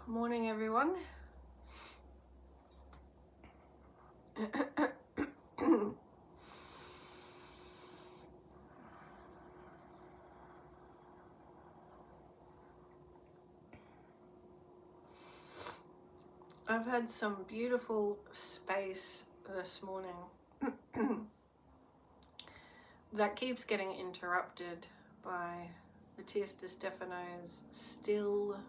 Morning, everyone. I've had some beautiful space this morning that keeps getting interrupted by Matias Stefano's still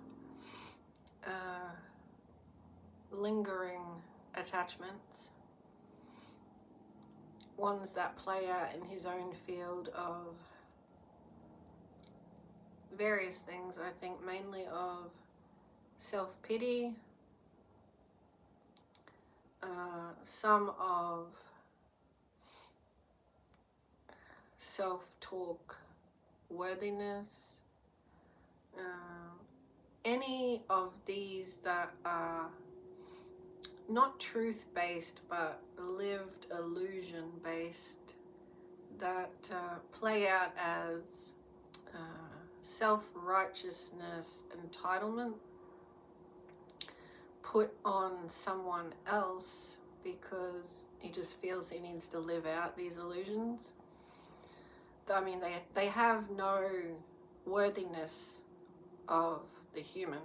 lingering attachments, ones that play out in his own field of various things. I think mainly of self-pity, some of self-talk worthiness, any of these that are not truth-based but lived illusion-based, that play out as self-righteousness entitlement put on someone else because he just feels he needs to live out these illusions. I mean, they have no worthiness of the human,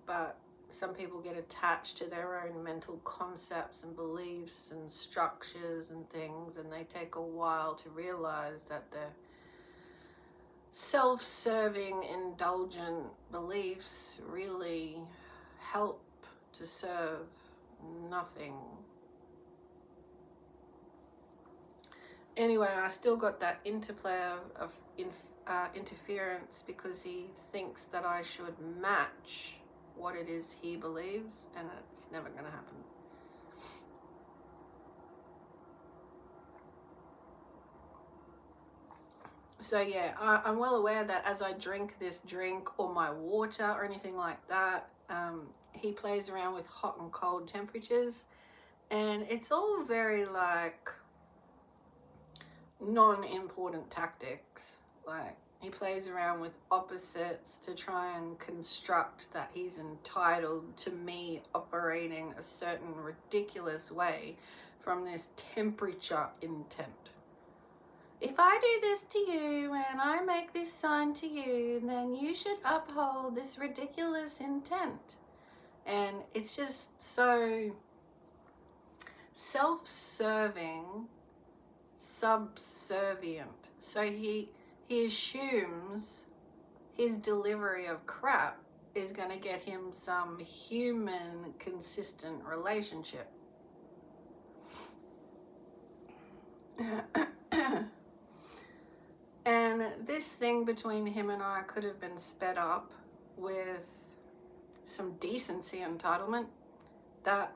but some people get attached to their own mental concepts and beliefs and structures and things, and they take a while to realize that their self-serving, indulgent beliefs really help to serve nothing. Anyway, I still got that interplay of interference because he thinks that I should match what it is he believes, and it's never going to happen. So yeah, I'm well aware that as I drink this drink or my water or anything like that, he plays around with hot and cold temperatures, and it's all very like non-important tactics. Like, he plays around with opposites to try and construct that he's entitled to me operating a certain ridiculous way from this temperature intent. If I do this to you and I make this sign to you, then you should uphold this ridiculous intent. And it's just so self-serving, subservient. So he assumes his delivery of crap is going to get him some human consistent relationship. And this thing between him and I could have been sped up with some decency entitlement, that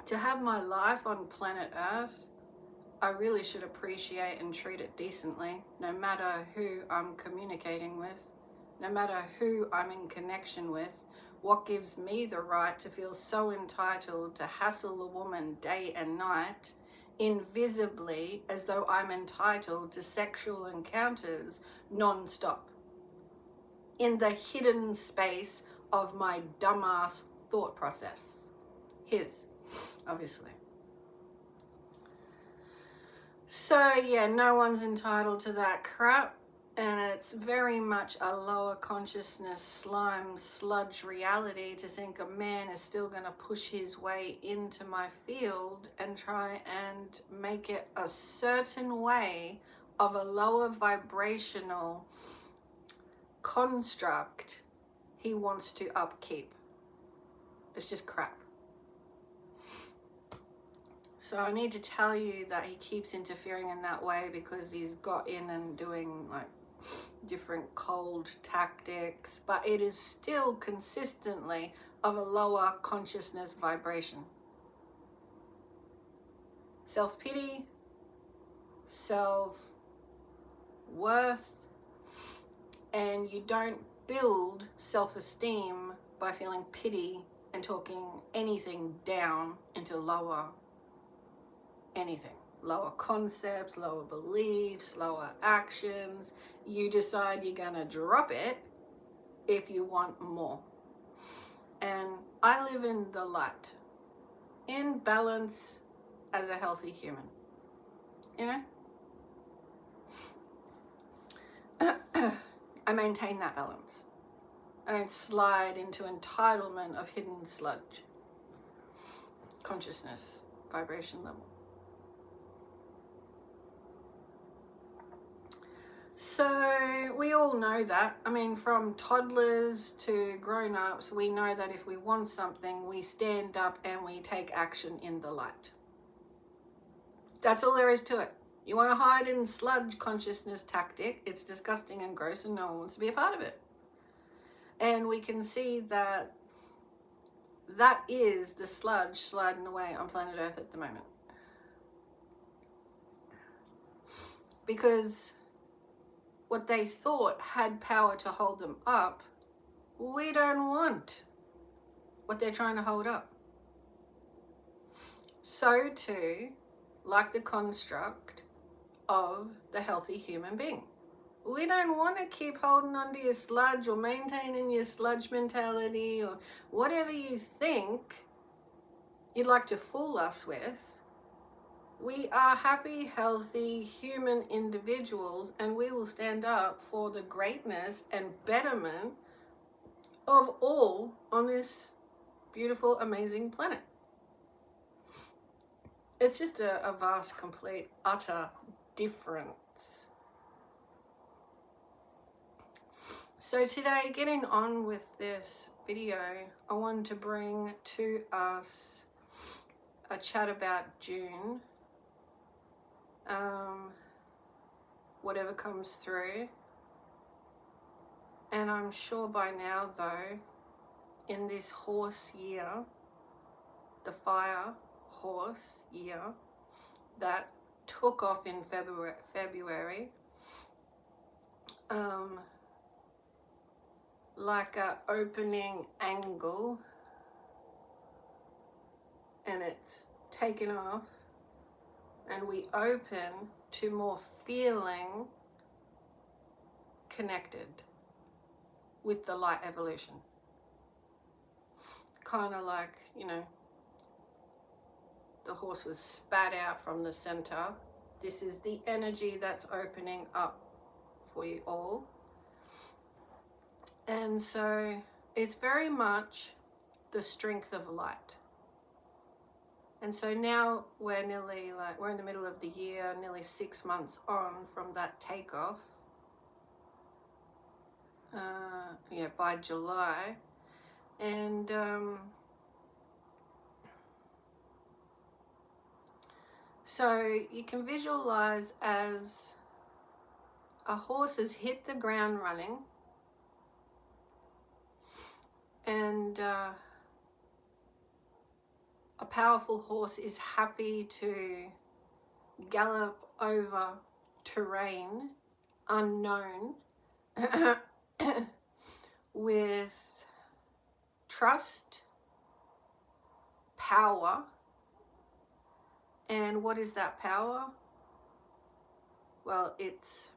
to have my life on planet Earth, I really should appreciate and treat it decently, no matter who I'm communicating with, no matter who I'm in connection with. What gives me the right to feel so entitled to hassle a woman day and night, invisibly, as though I'm entitled to sexual encounters non-stop, in the hidden space of my dumbass thought process? His, obviously. So yeah, no one's entitled to that crap, and it's very much a lower consciousness slime sludge reality to think a man is still going to push his way into my field and try and make it a certain way of a lower vibrational construct he wants to upkeep. It's just crap. So I need to tell you that he keeps interfering in that way because he's got in and doing like different cold tactics, but it is still consistently of a lower consciousness vibration. Self-pity, self-worth, and you don't build self-esteem by feeling pity and talking anything down into lower anything. Lower concepts, lower beliefs, lower actions. You decide you're gonna drop it if you want more. And I live in the light, in balance as a healthy human, you know? I maintain that balance. I don't slide into entitlement of hidden sludge, consciousness, vibration level. So we all know that. I mean, from toddlers to grown-ups, we know that if we want something, we stand up and we take action in the light. That's all there is to it. You want to hide in sludge consciousness tactic, it's disgusting and gross and no one wants to be a part of it. And we can see that that is the sludge sliding away on planet Earth at the moment. Because what they thought had power to hold them up, we don't want what they're trying to hold up. So too, like the construct of the healthy human being. We don't want to keep holding on to your sludge or maintaining your sludge mentality or whatever you think you'd like to fool us with. We are happy, healthy, human individuals, and we will stand up for the greatness and betterment of all on this beautiful, amazing planet. It's just a vast, complete, utter difference. So today, getting on with this video, I wanted to bring to us a chat about June. Whatever comes through. And I'm sure by now, though, in this horse year, the fire horse year that took off in February, like a opening angle, and it's taken off, and we open to more feeling connected with the light evolution. Kind of like, you know, the horse was spat out from the center. This is the energy that's opening up for you all. And so it's very much the strength of light. And so now we're in the middle of the year, nearly 6 months on from that takeoff. By July. And so you can visualize as a horse has hit the ground running, and a powerful horse is happy to gallop over terrain unknown with trust, power. And what is that power? Well, it's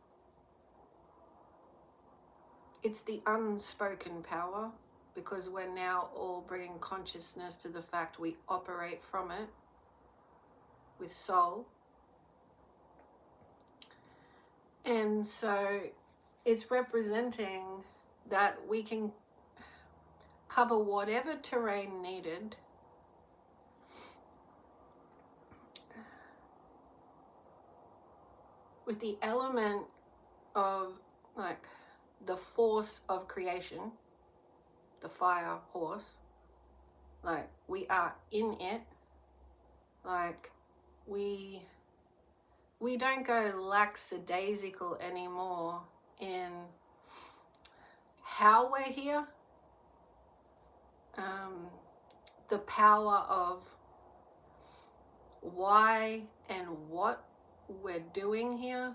the unspoken power, because we're now all bringing consciousness to the fact we operate from it with soul. And so it's representing that we can cover whatever terrain needed with the element of like the force of creation, the fire horse. Like we are in it. Like we don't go lackadaisical anymore in how we're here. The power of why and what we're doing here.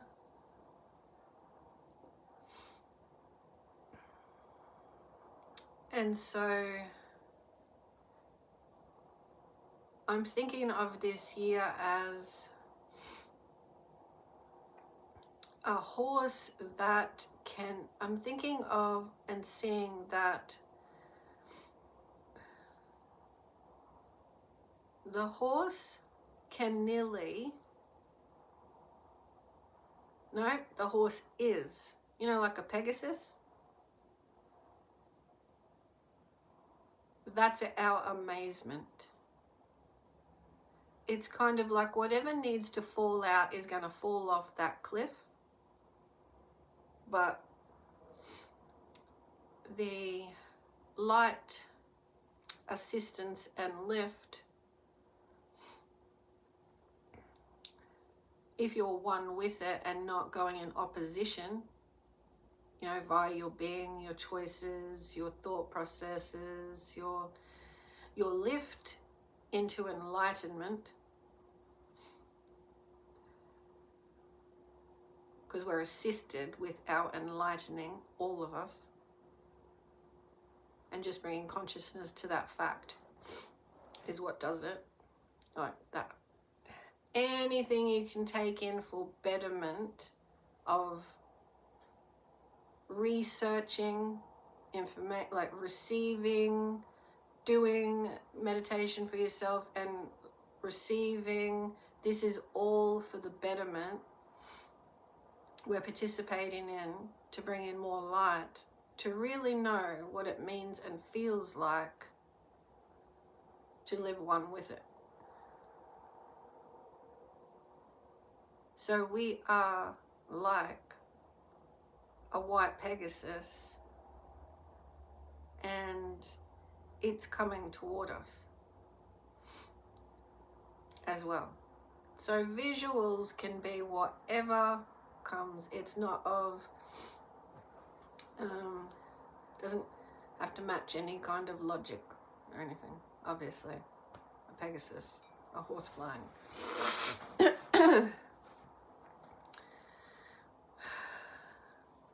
And so I'm thinking of this year as a horse that can, I'm thinking of and seeing that the horse can nearly, no, the horse is, you know, like a Pegasus. That's our amazement. It's kind of like whatever needs to fall out is going to fall off that cliff. But the light assistance and lift, if you're one with it and not going in opposition, you know, via your being, your choices, your thought processes, your lift into enlightenment, because we're assisted with our enlightening, all of us, and just bringing consciousness to that fact is what does it. Like that. Anything you can take in for betterment of researching information, like receiving, doing meditation for yourself and receiving, this is all for the betterment we're participating in, to bring in more light, to really know what it means and feels like to live one with it. So we are like a white Pegasus, and it's coming toward us as well. So visuals can be whatever comes. It's not of, doesn't have to match any kind of logic or anything, obviously. A Pegasus, a horse flying.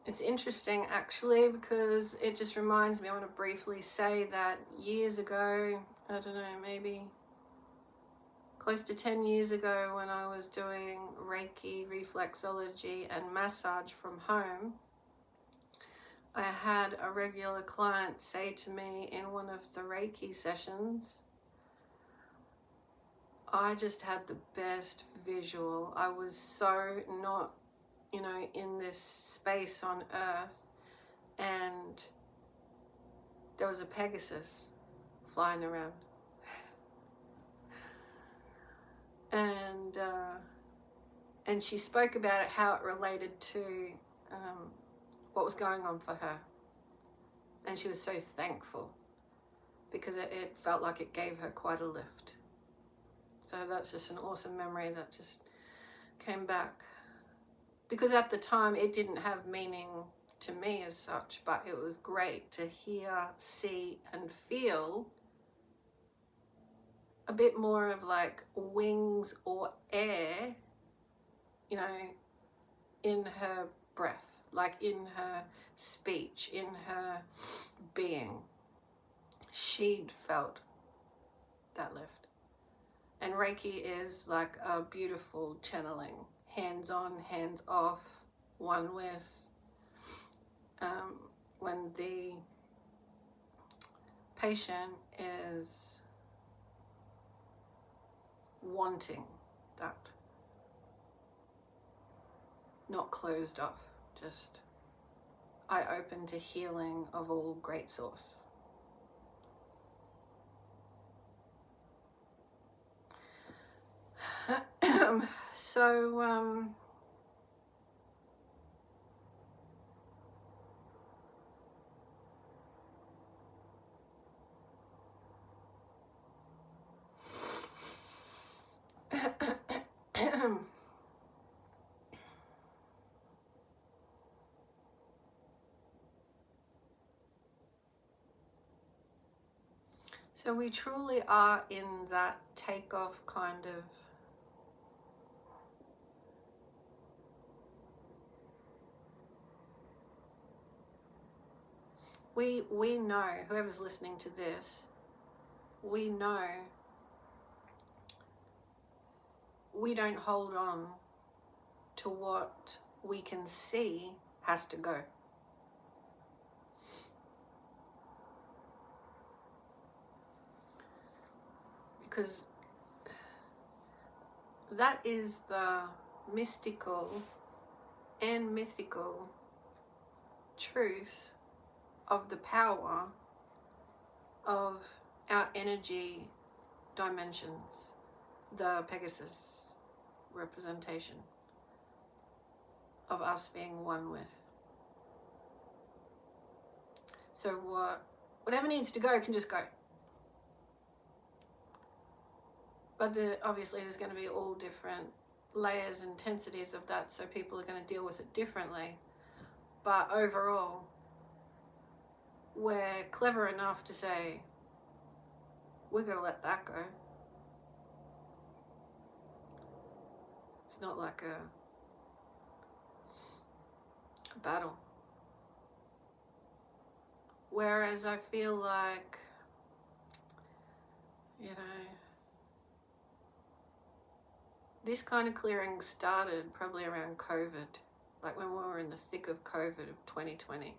It's interesting actually, because it just reminds me, I want to briefly say that years ago, I don't know, maybe close to 10 years ago, when I was doing Reiki, reflexology and massage from home, I had a regular client say to me in one of the Reiki sessions, I just had the best visual. I was so not, you know, in this space on earth, and there was a Pegasus flying around. And she spoke about it, how it related to what was going on for her. And she was so thankful, because it felt like it gave her quite a lift. So that's just an awesome memory that just came back. Because at the time it didn't have meaning to me as such, but it was great to hear, see and feel a bit more of like wings or air, you know, in her breath, like in her speech, in her being. She'd felt that lift. And Reiki is like a beautiful channeling, hands on, hands off, one with. When the patient is wanting that, not closed off, just eye open to healing of all great source. So so we truly are in that takeoff kind of we know, whoever's listening to this, we know we don't hold on to what we can see has to go. Because that is the mystical and mythical truth of the power of our energy dimensions, the Pegasus representation of us being one with. So whatever needs to go can just go. But obviously there's going to be all different layers, intensities of that, so people are going to deal with it differently. But overall, we're clever enough to say, we're going to let that go. It's not like a battle. Whereas I feel like, you know, this kind of clearing started probably around COVID, like when we were in the thick of COVID of 2020,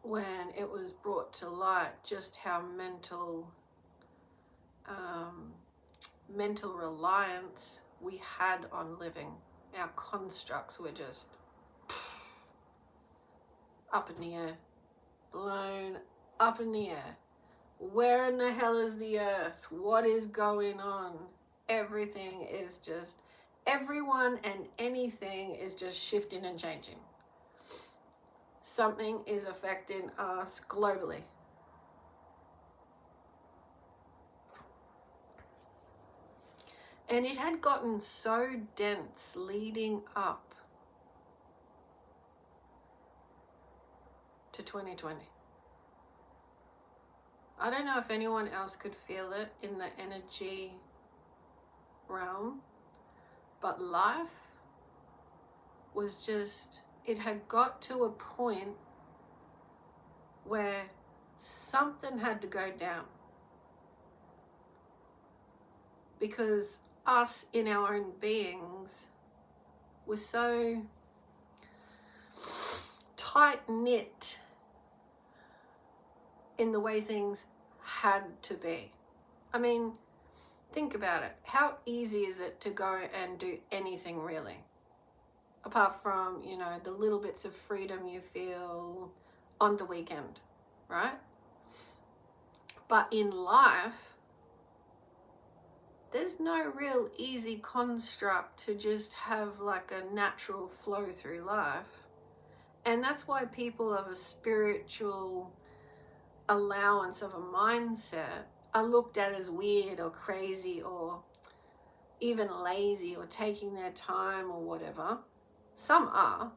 when it was brought to light just how mental reliance we had on living. Our constructs were just up in the air, blown up in the air. Where in the hell is the earth? What is going on? Everything is just, everyone and anything is just shifting and changing. Something is affecting us globally. And it had gotten so dense leading up to 2020. I don't know if anyone else could feel it in the energy realm, but life was just, it had got to a point where something had to go down, because us in our own beings were so tight-knit in the way things had to be. I mean, think about it. How easy is it to go and do anything really? Apart from, you know, the little bits of freedom you feel on the weekend, right? But in life, there's no real easy construct to just have like a natural flow through life. And that's why people of a spiritual allowance of a mindset are looked at as weird or crazy or even lazy or taking their time or whatever. Some are.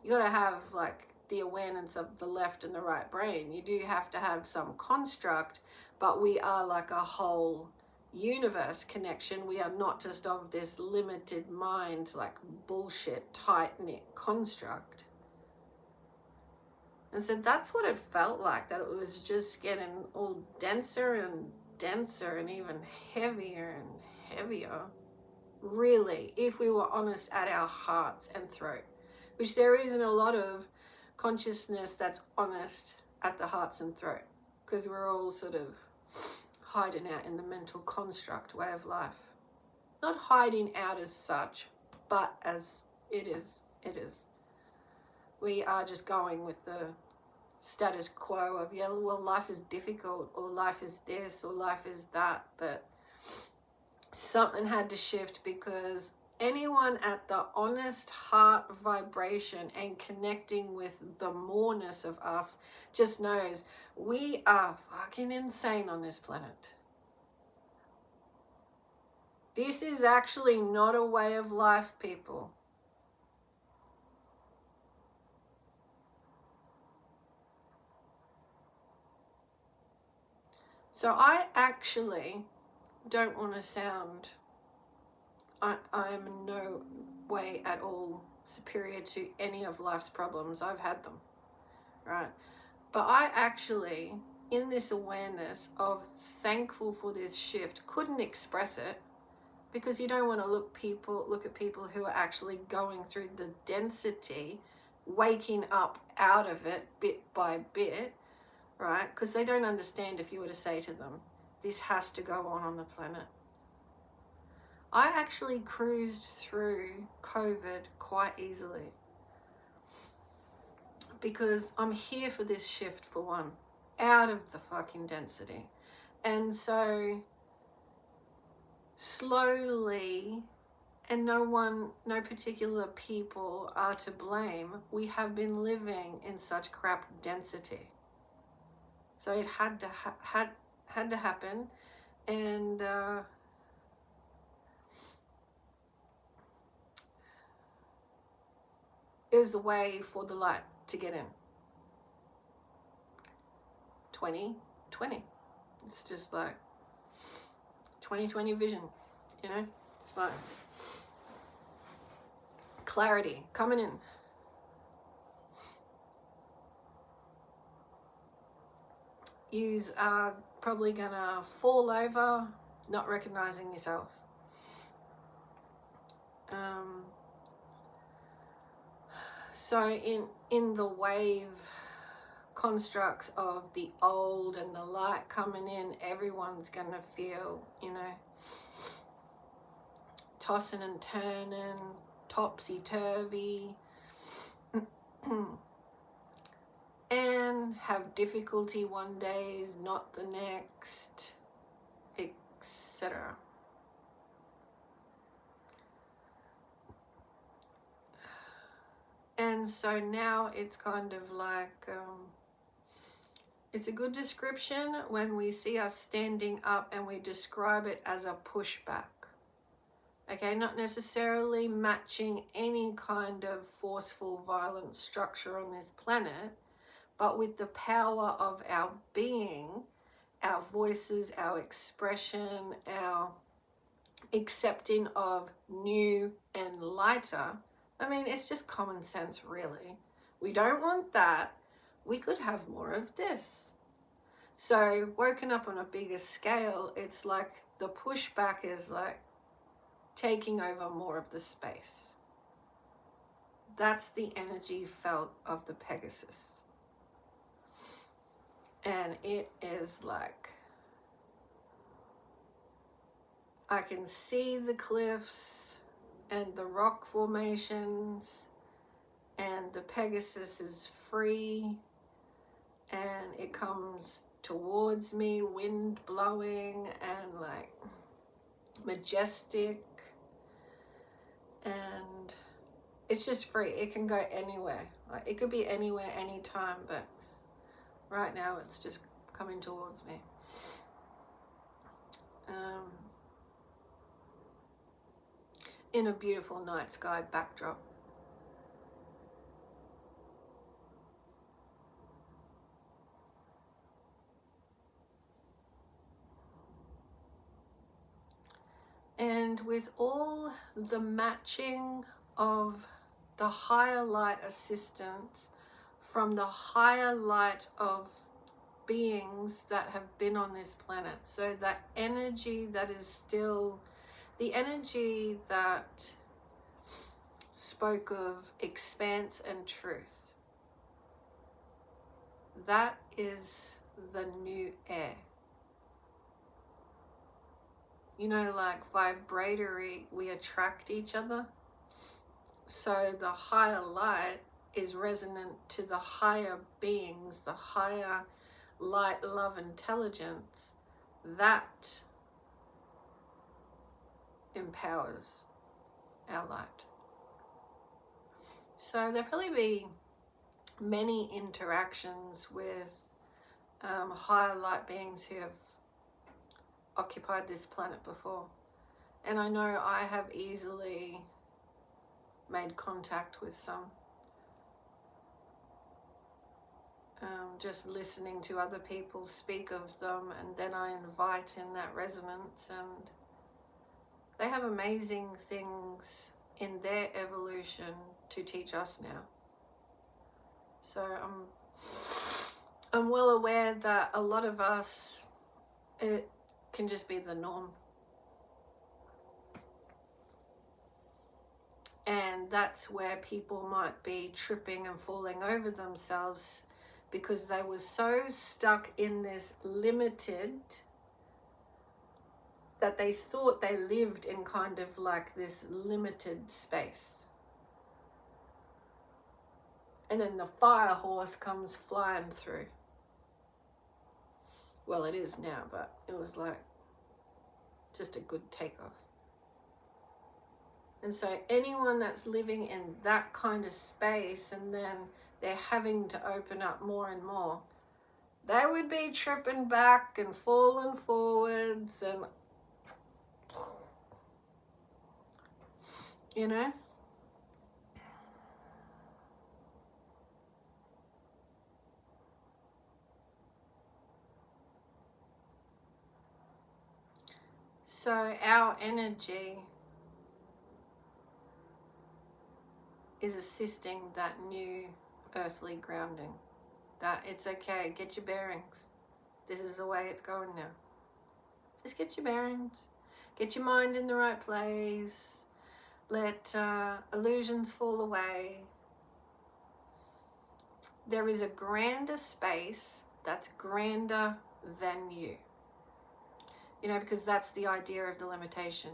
You got to have like the awareness of the left and the right brain. You do have to have some construct, but we are like a whole universe connection. We are not just of this limited mind, like bullshit, tight-knit construct. And so that's what it felt like, that it was just getting all denser and denser and even heavier and heavier. Really, if we were honest at our hearts and throat, which there isn't a lot of consciousness that's honest at the hearts and throat, because we're all sort of hiding out in the mental construct way of life. Not hiding out as such, but as it is. We are just going with the status quo of, yeah, well, life is difficult, or life is this, or life is that, but something had to shift, because anyone at the honest heart vibration and connecting with the moreness of us just knows we are fucking insane on this planet. This is actually not a way of life, people. So I actually don't want to sound, I am in no way at all superior to any of life's problems. I've had them, right? But I actually, in this awareness of thankful for this shift, couldn't express it because you don't want to look at people who are actually going through the density, waking up out of it bit by bit, right? Because they don't understand if you were to say to them, this has to go on the planet. I actually cruised through COVID quite easily because I'm here for this shift, for one, out of the fucking density. And so slowly, and no particular people are to blame, we have been living in such crap density. So it had to happen, and it was the way for the light to get in. 2020. It's just like 2020 vision, you know? It's like clarity coming in. Yous are probably gonna fall over, not recognizing yourselves. So in the wave constructs of the old and the light coming in, everyone's gonna feel, you know, tossing and turning, topsy-turvy, and have difficulty one day, not the next, etc. And so now it's kind of like, it's a good description when we see us standing up and we describe it as a pushback. Okay, not necessarily matching any kind of forceful, violent structure on this planet, but with the power of our being, our voices, our expression, our accepting of new and lighter. I mean, it's just common sense, really. We don't want that. We could have more of this. So woken up on a bigger scale, it's like the pushback is like taking over more of the space. That's the energy felt of the Pegasus. And it is like, I can see the cliffs and the rock formations, and the Pegasus is free, and it comes towards me, wind blowing and like majestic, and it's just free. It can go anywhere. Like, it could be anywhere, anytime, but right now it's just coming towards me. In a beautiful night sky backdrop. And with all the matching of the higher light assistance from the higher light of beings that have been on this planet. So that energy that is still the energy that spoke of expanse and truth. That is the new air. You know, like vibratory, we attract each other. So the higher light is resonant to the higher beings, the higher light, love, intelligence. That empowers our light. So there'll probably be many interactions with higher light beings who have occupied this planet before. And I know I have easily made contact with some. Just listening to other people speak of them, and then I invite in that resonance, and they have amazing things in their evolution to teach us now. So I'm well aware that a lot of us, it can just be the norm. And that's where people might be tripping and falling over themselves, because they were so stuck in this limited that they thought they lived in kind of like this limited space. And then the fire horse comes flying through. Well, it is now, but it was like just a good takeoff. And so anyone that's living in that kind of space and then they're having to open up more and more, they would be tripping back and falling forwards and, you know. So our energy is assisting that new earthly grounding. That it's okay, get your bearings. This is the way it's going now. Just get your bearings. Get your mind in the right place. Let illusions fall away. There is a grander space that's grander than you. You know, because that's the idea of the limitation.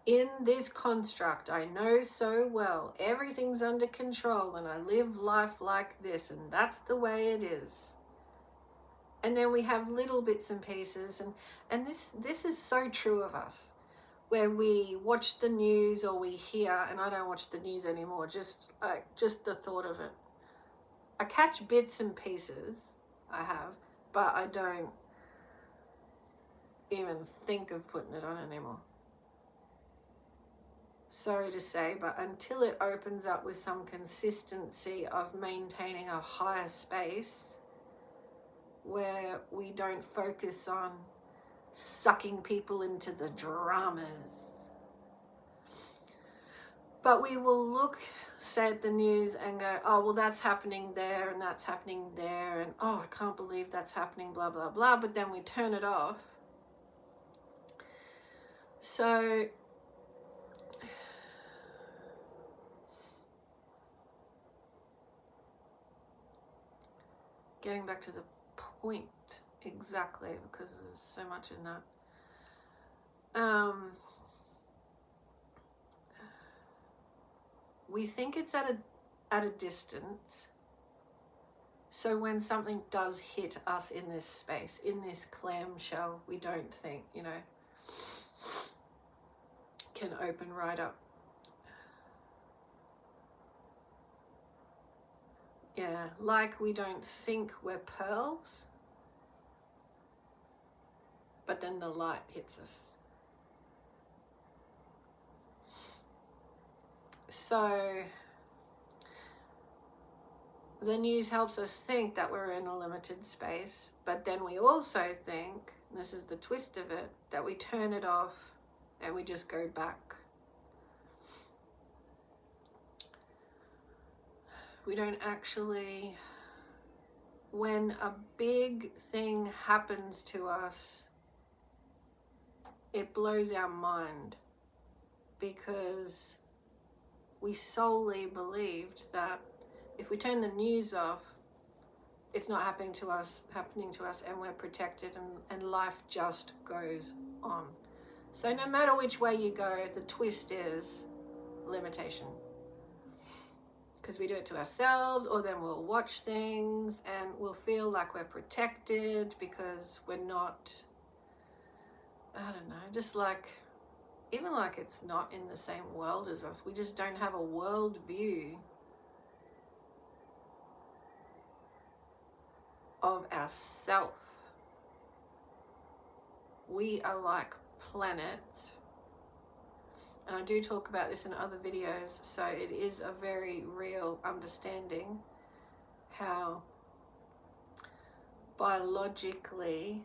In this construct, I know so well, everything's under control and I live life like this and that's the way it is. And then we have little bits and pieces, and this is so true of us, where we watch the news or we hear, and I don't watch the news anymore, just the thought of it. I catch bits and pieces, I have, but I don't even think of putting it on anymore. Sorry to say, but until it opens up with some consistency of maintaining a higher space where we don't focus on sucking people into the dramas, but we will look, say, at the news and go, oh, well, that's happening there and that's happening there, and oh, I can't believe that's happening, blah, blah, blah, but then we turn it off. So getting back to the point exactly, because there's so much in that. We think it's at a distance. So when something does hit us in this space, in this clamshell, we don't think, you know, can open right up. Yeah, like we don't think we're pearls, but then the light hits us. So the news helps us think that we're in a limited space, but then we also think, and this is the twist of it, that we turn it off and we just go back. We don't actually, when a big thing happens to us, it blows our mind, because we solely believed that if we turn the news off, it's not happening to us, and we're protected, and life just goes on. So no matter which way you go, the twist is limitation. Because we do it to ourselves, or then we'll watch things and we'll feel like we're protected because we're not, I don't know, just like, even like it's not in the same world as us. We just don't have a world view of ourself. We are like planets. And I do talk about this in other videos, so it is a very real understanding how biologically,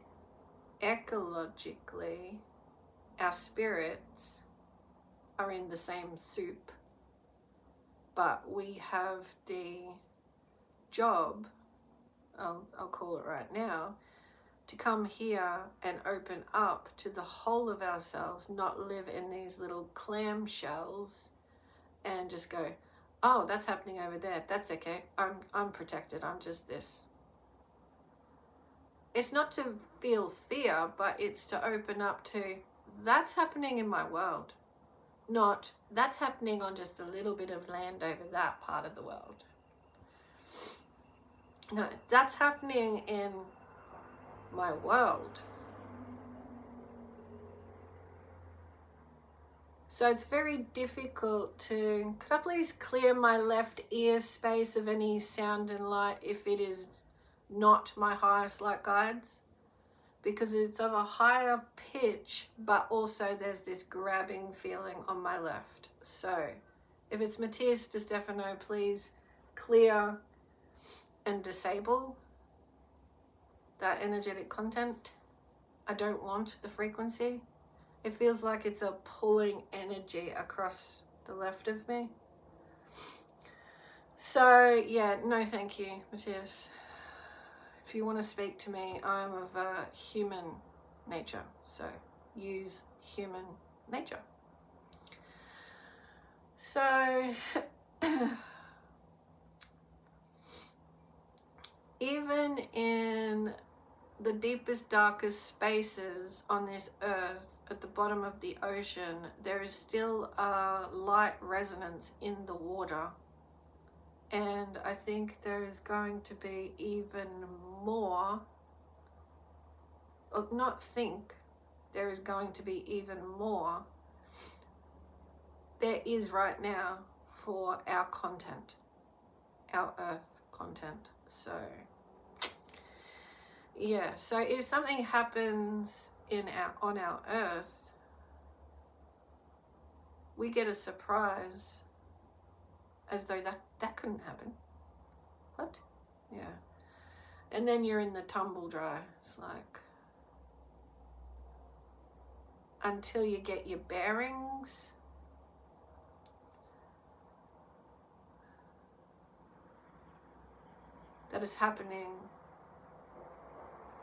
ecologically, our spirits are in the same soup, but we have the job, I'll call it right now, to come here and open up to the whole of ourselves, not live in these little clamshells and just go, oh, that's happening over there. That's okay. I'm protected. I'm just this. It's not to feel fear, but it's to open up to, that's happening in my world. Not, that's happening on just a little bit of land over that part of the world. No, that's happening in my world. So it's very difficult to, could I please clear my left ear space of any sound and light if it is not my highest light guides? Because it's of a higher pitch, but also there's this grabbing feeling on my left. So if it's Matias de Stefano, please clear and disable that energetic content. I don't want the frequency. It feels like it's a pulling energy across the left of me. So yeah, no thank you, Matias. If you want to speak to me, I'm of a human nature, so use human nature. So even in the deepest, darkest spaces on this earth, at the bottom of the ocean, there is still a light resonance in the water. And I think there is going to be even more, or not think, there is going to be even more. There is right now for our content, our earth content. So yeah, so if something happens on our earth, we get a surprise as though that couldn't happen. What? Yeah. And then you're in the tumble dry. It's like, until you get your bearings, that is happening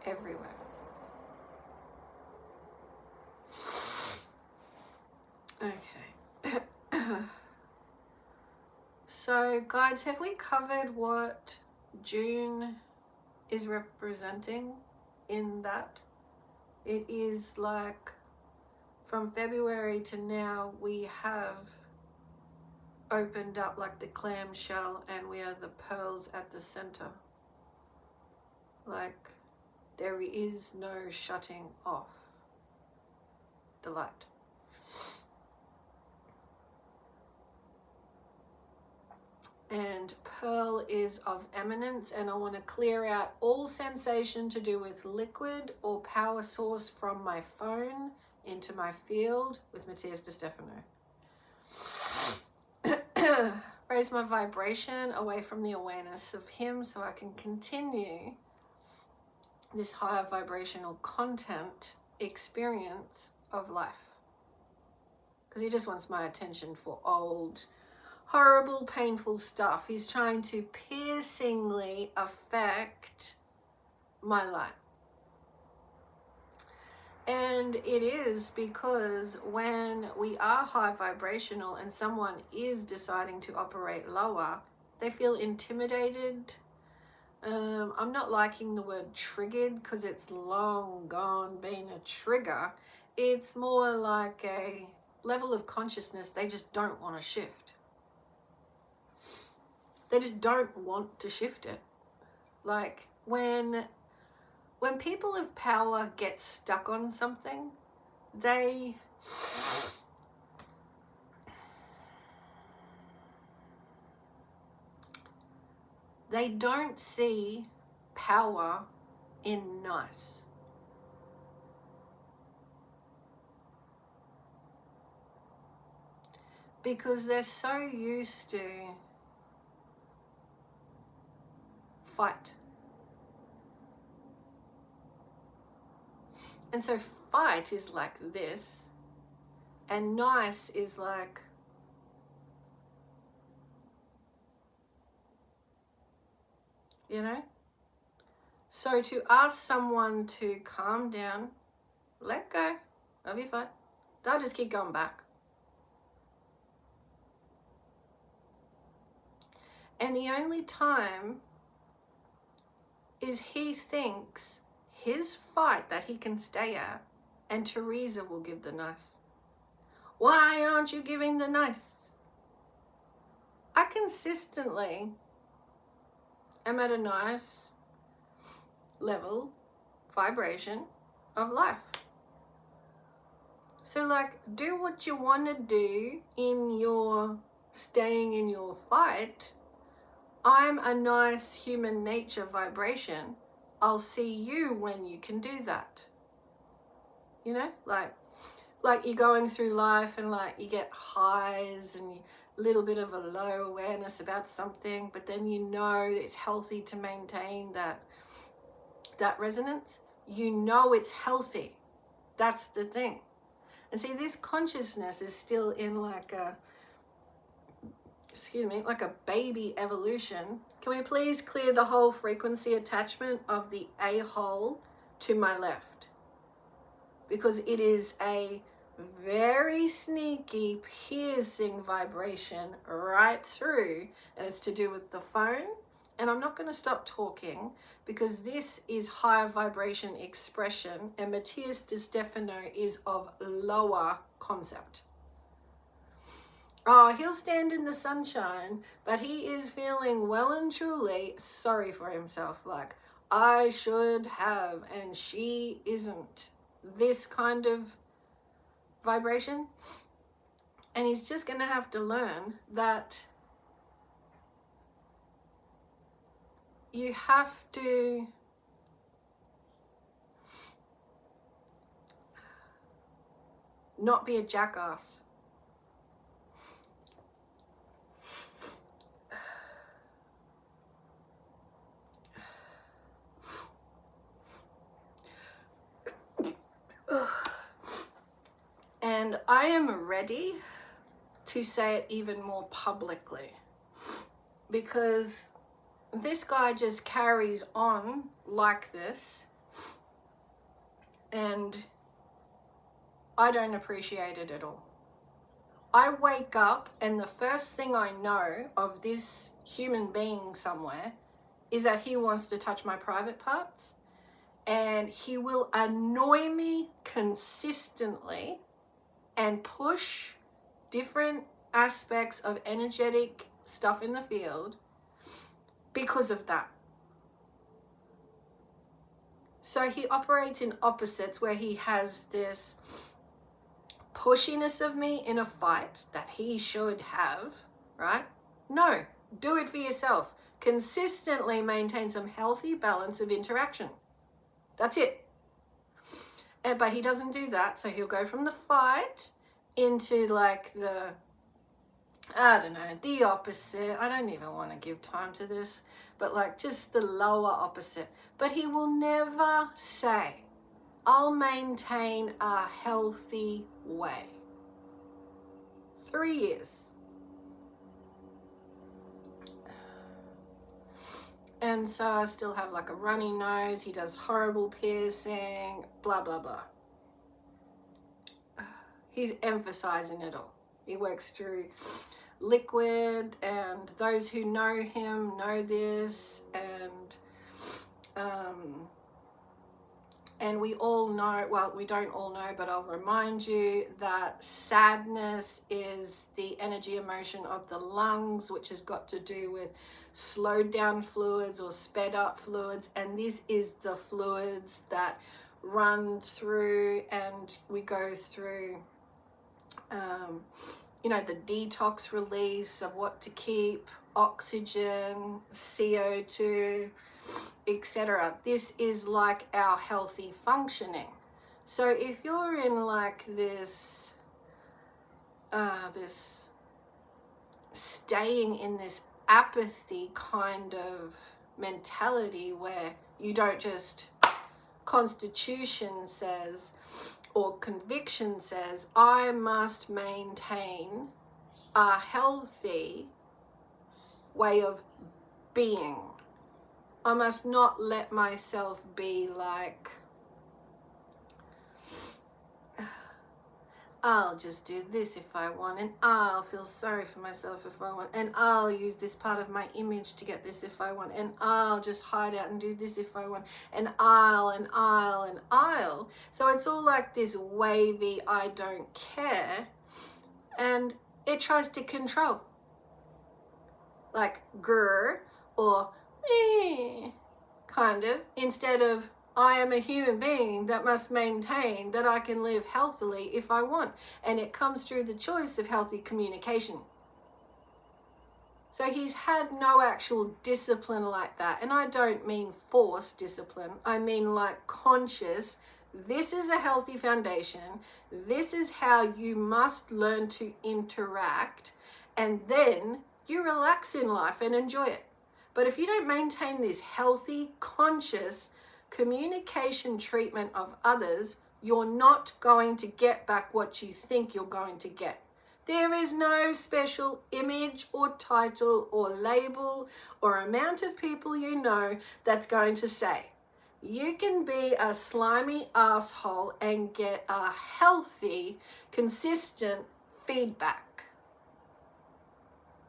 everywhere. Okay. So guides, have we covered what June is representing in that? It is like from February to now, we have opened up like the clamshell and we are the pearls at the center. Like there is no shutting off the light. And pearl is of eminence, and I want to clear out all sensation to do with liquid or power source from my phone into my field with Matias de Stefano. Raise my vibration away from the awareness of him so I can continue this higher vibrational content experience of life. Because he just wants my attention for old, horrible, painful stuff. He's trying to piercingly affect my life. And it is because when we are high vibrational and someone is deciding to operate lower, they feel intimidated. I'm not liking the word triggered because it's long gone been a trigger. It's more like a level of consciousness they just don't want to shift. They just don't want to shift it. Like when people of power get stuck on something, they don't see power in nice. Because they're so used to fight. And so fight is like this, and nice is like, you know? So to ask someone to calm down, let go, that'll be fine. They'll just keep going back. And the only time is he thinks his fight that he can stay at, and Teresa will give the nice. Why aren't you giving the nice? I consistently am at a nice level, vibration of life. So like, do what you want to do in your staying in your fight. I'm a nice human nature vibration. I'll see you when you can do that. You know, like you're going through life and like you get highs and a little bit of a low awareness about something, but then you know it's healthy to maintain that resonance. You know it's healthy. That's the thing. And see, this consciousness is still in like a, like a baby evolution. Can we please clear the whole frequency attachment of the a-hole to my left? Because it is a very sneaky, piercing vibration right through, and it's to do with the phone. And I'm not going to stop talking because this is higher vibration expression, and Matias de Stefano is of lower concept. Oh, he'll stand in the sunshine, but he is feeling well and truly sorry for himself. Like, I should have, and she isn't. This kind of vibration. And he's just going to have to learn that you have to not be a jackass. And I am ready to say it even more publicly, because this guy just carries on like this, and I don't appreciate it at all. I wake up and the first thing I know of this human being somewhere is that he wants to touch my private parts, and he will annoy me consistently and push different aspects of energetic stuff in the field because of that. So he operates in opposites, where he has this pushiness of me in a fight that he should have, right? No, do it for yourself. Consistently maintain some healthy balance of interaction. That's it. But he doesn't do that, so he'll go from the fight into like the, I don't know, the opposite. I don't even want to give time to this, but like just the lower opposite. But he will never say, I'll maintain a healthy way. 3 years. And so I still have like a runny nose. He does horrible piercing, blah, blah, blah. He's emphasizing it all. He works through liquid, and those who know him know this, and we all know, well, we don't all know, but I'll remind you that sadness is the energy emotion of the lungs, which has got to do with slowed down fluids or sped up fluids, and this is the fluids that run through, and we go through you know, the detox release of what to keep, oxygen, CO2, etc. This is like our healthy functioning. So if you're in like this staying in this apathy kind of mentality, where you don't just, constitution says or conviction says, I must maintain a healthy way of being. I must not let myself be like, I'll just do this if I want, and I'll feel sorry for myself if I want, and I'll use this part of my image to get this if I want, and I'll just hide out and do this if I want, and I'll. So it's all like this wavy I don't care, and it tries to control. Like grr or kind of, instead of I am a human being that must maintain that I can live healthily if I want. And it comes through the choice of healthy communication. So he's had no actual discipline like that. And I don't mean forced discipline. I mean like conscious. This is a healthy foundation. This is how you must learn to interact. And then you relax in life and enjoy it. But if you don't maintain this healthy, conscious communication treatment of others, you're not going to get back what you think you're going to get. There is no special image or title or label or amount of people you know that's going to say, you can be a slimy asshole and get a healthy, consistent feedback.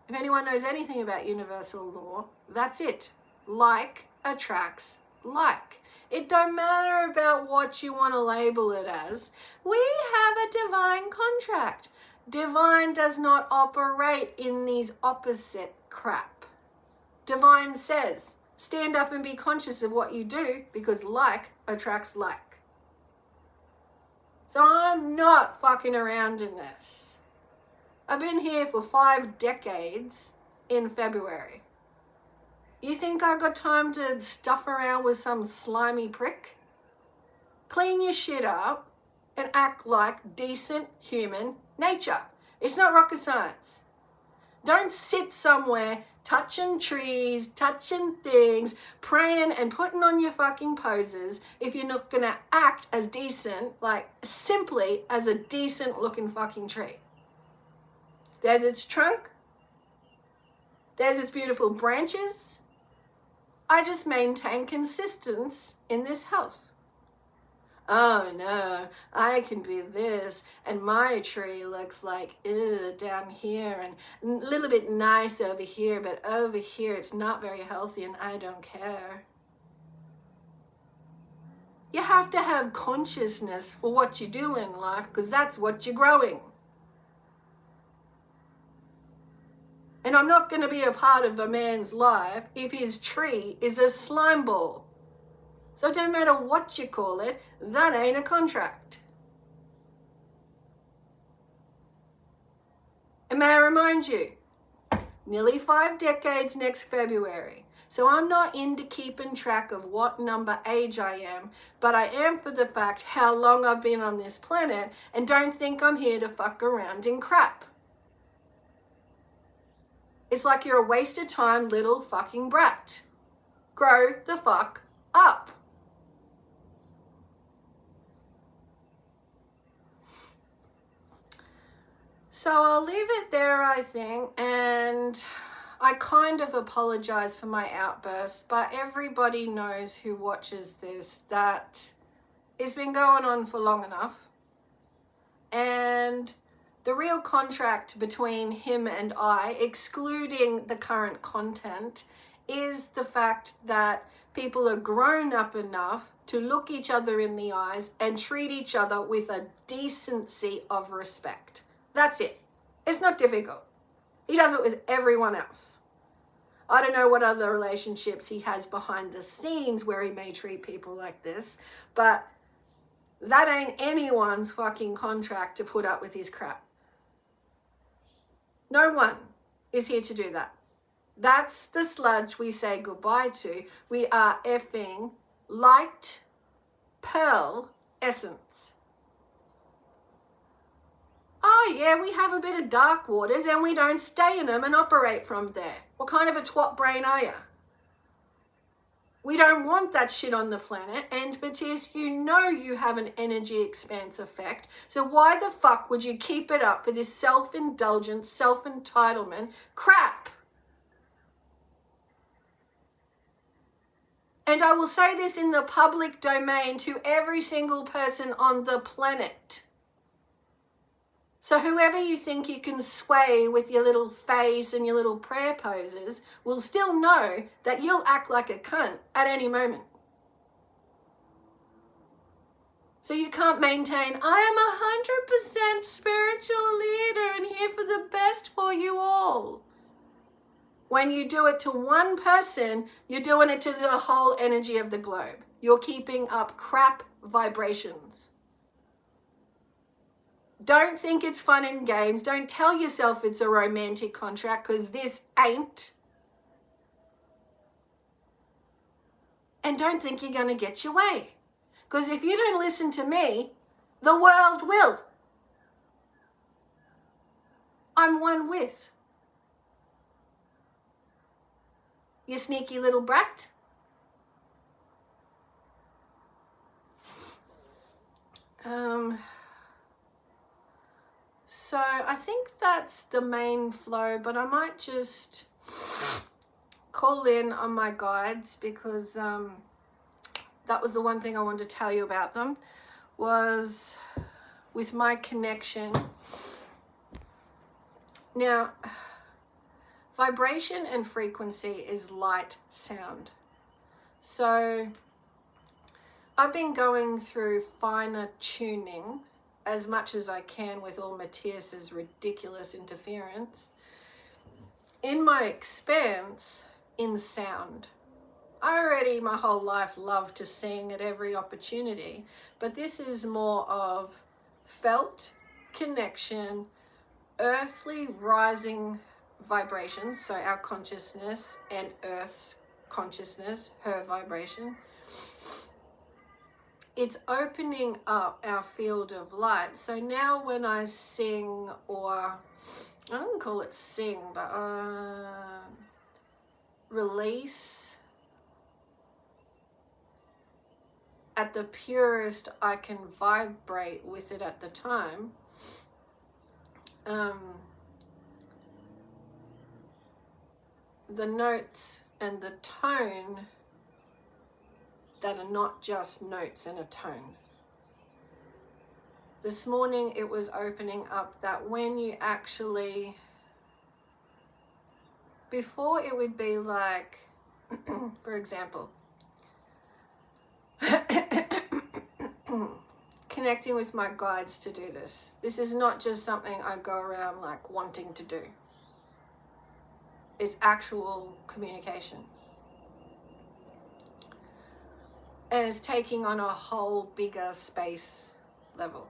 If anyone knows anything about universal law, that's it. Like attracts like. It don't matter about what you want to label it as. We have a divine contract. Divine does not operate in these opposite crap. Divine says, stand up and be conscious of what you do because like attracts like. So I'm not fucking around in this. I've been here for 5 decades in February. You think I got time to stuff around with some slimy prick? Clean your shit up and act like decent human nature. It's not rocket science. Don't sit somewhere touching trees, touching things, praying and putting on your fucking poses if you're not gonna act as decent, like simply as a decent looking fucking tree. There's its trunk. There's its beautiful branches. I just maintain consistency in this house. Oh no, I can be this, and my tree looks like down here, and a little bit nice over here, but over here it's not very healthy and I don't care. You have to have consciousness for what you do in life because that's what you're growing. And I'm not going to be a part of a man's life if his tree is a slime ball. So it don't matter what you call it, that ain't a contract. And may I remind you, nearly 5 decades next February. So I'm not into keeping track of what number age I am, but I am for the fact how long I've been on this planet, and don't think I'm here to fuck around in crap. It's like you're a wasted time little fucking brat. Grow the fuck up. So I'll leave it there, I think, and I kind of apologize for my outburst, but everybody knows who watches this that it's been going on for long enough. And the real contract between him and I, excluding the current content, is the fact that people are grown up enough to look each other in the eyes and treat each other with a decency of respect. That's it. It's not difficult. He does it with everyone else. I don't know what other relationships he has behind the scenes where he may treat people like this, but that ain't anyone's fucking contract to put up with his crap. No one is here to do that. That's the sludge we say goodbye to. We are effing light pearl essence. Oh yeah, we have a bit of dark waters and we don't stay in them and operate from there. What kind of a twat brain are you? We don't want that shit on the planet, and Matias, you know you have an energy expanse effect, so why the fuck would you keep it up for this self-indulgent, self-entitlement crap? And I will say this in the public domain to every single person on the planet. So whoever you think you can sway with your little face and your little prayer poses will still know that you'll act like a cunt at any moment. So you can't maintain, I am 100% spiritual leader and here for the best for you all. When you do it to one person, you're doing it to the whole energy of the globe. You're keeping up crap vibrations. Don't think it's fun and games. Don't tell yourself it's a romantic contract, because this ain't. And don't think you're going to get your way. Because if you don't listen to me, the world will. I'm one with. You sneaky little brat. So I think that's the main flow, but I might just call in on my guides, because that was the one thing I wanted to tell you about them, was with my connection. Now, vibration and frequency is light sound. So I've been going through finer tuning as much as I can with all Matias's ridiculous interference in my expanse in sound. I already my whole life love to sing at every opportunity, but this is more of felt connection, earthly rising vibrations, so our consciousness and Earth's consciousness, her vibration. It's opening up our field of light. So now when I sing, or I don't call it sing, but release at the purest I can vibrate with it at the time, the notes and the tone that are not just notes and a tone. This morning it was opening up that when you actually, before it would be like, for example, connecting with my guides to do this. This is not just something I go around like wanting to do. It's actual communication. And it's taking on a whole bigger space level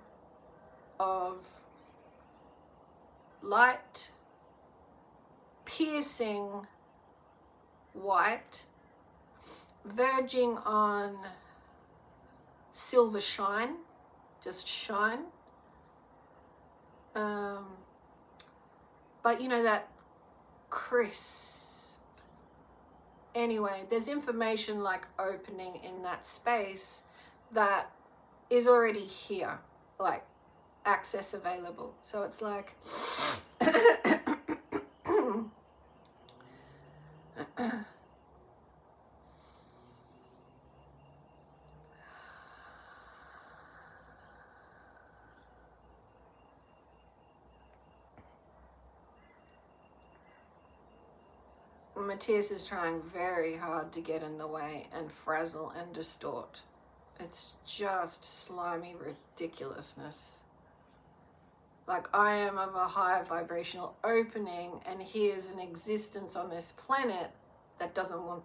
of light, piercing white, verging on silver shine, just shine. But you know, that crisp. Anyway, there's information like opening in that space that is already here, like access available. So it's like Matias is trying very hard to get in the way and frazzle and distort. It's just slimy ridiculousness. Like, I am of a higher vibrational opening, and here's an existence on this planet that doesn't want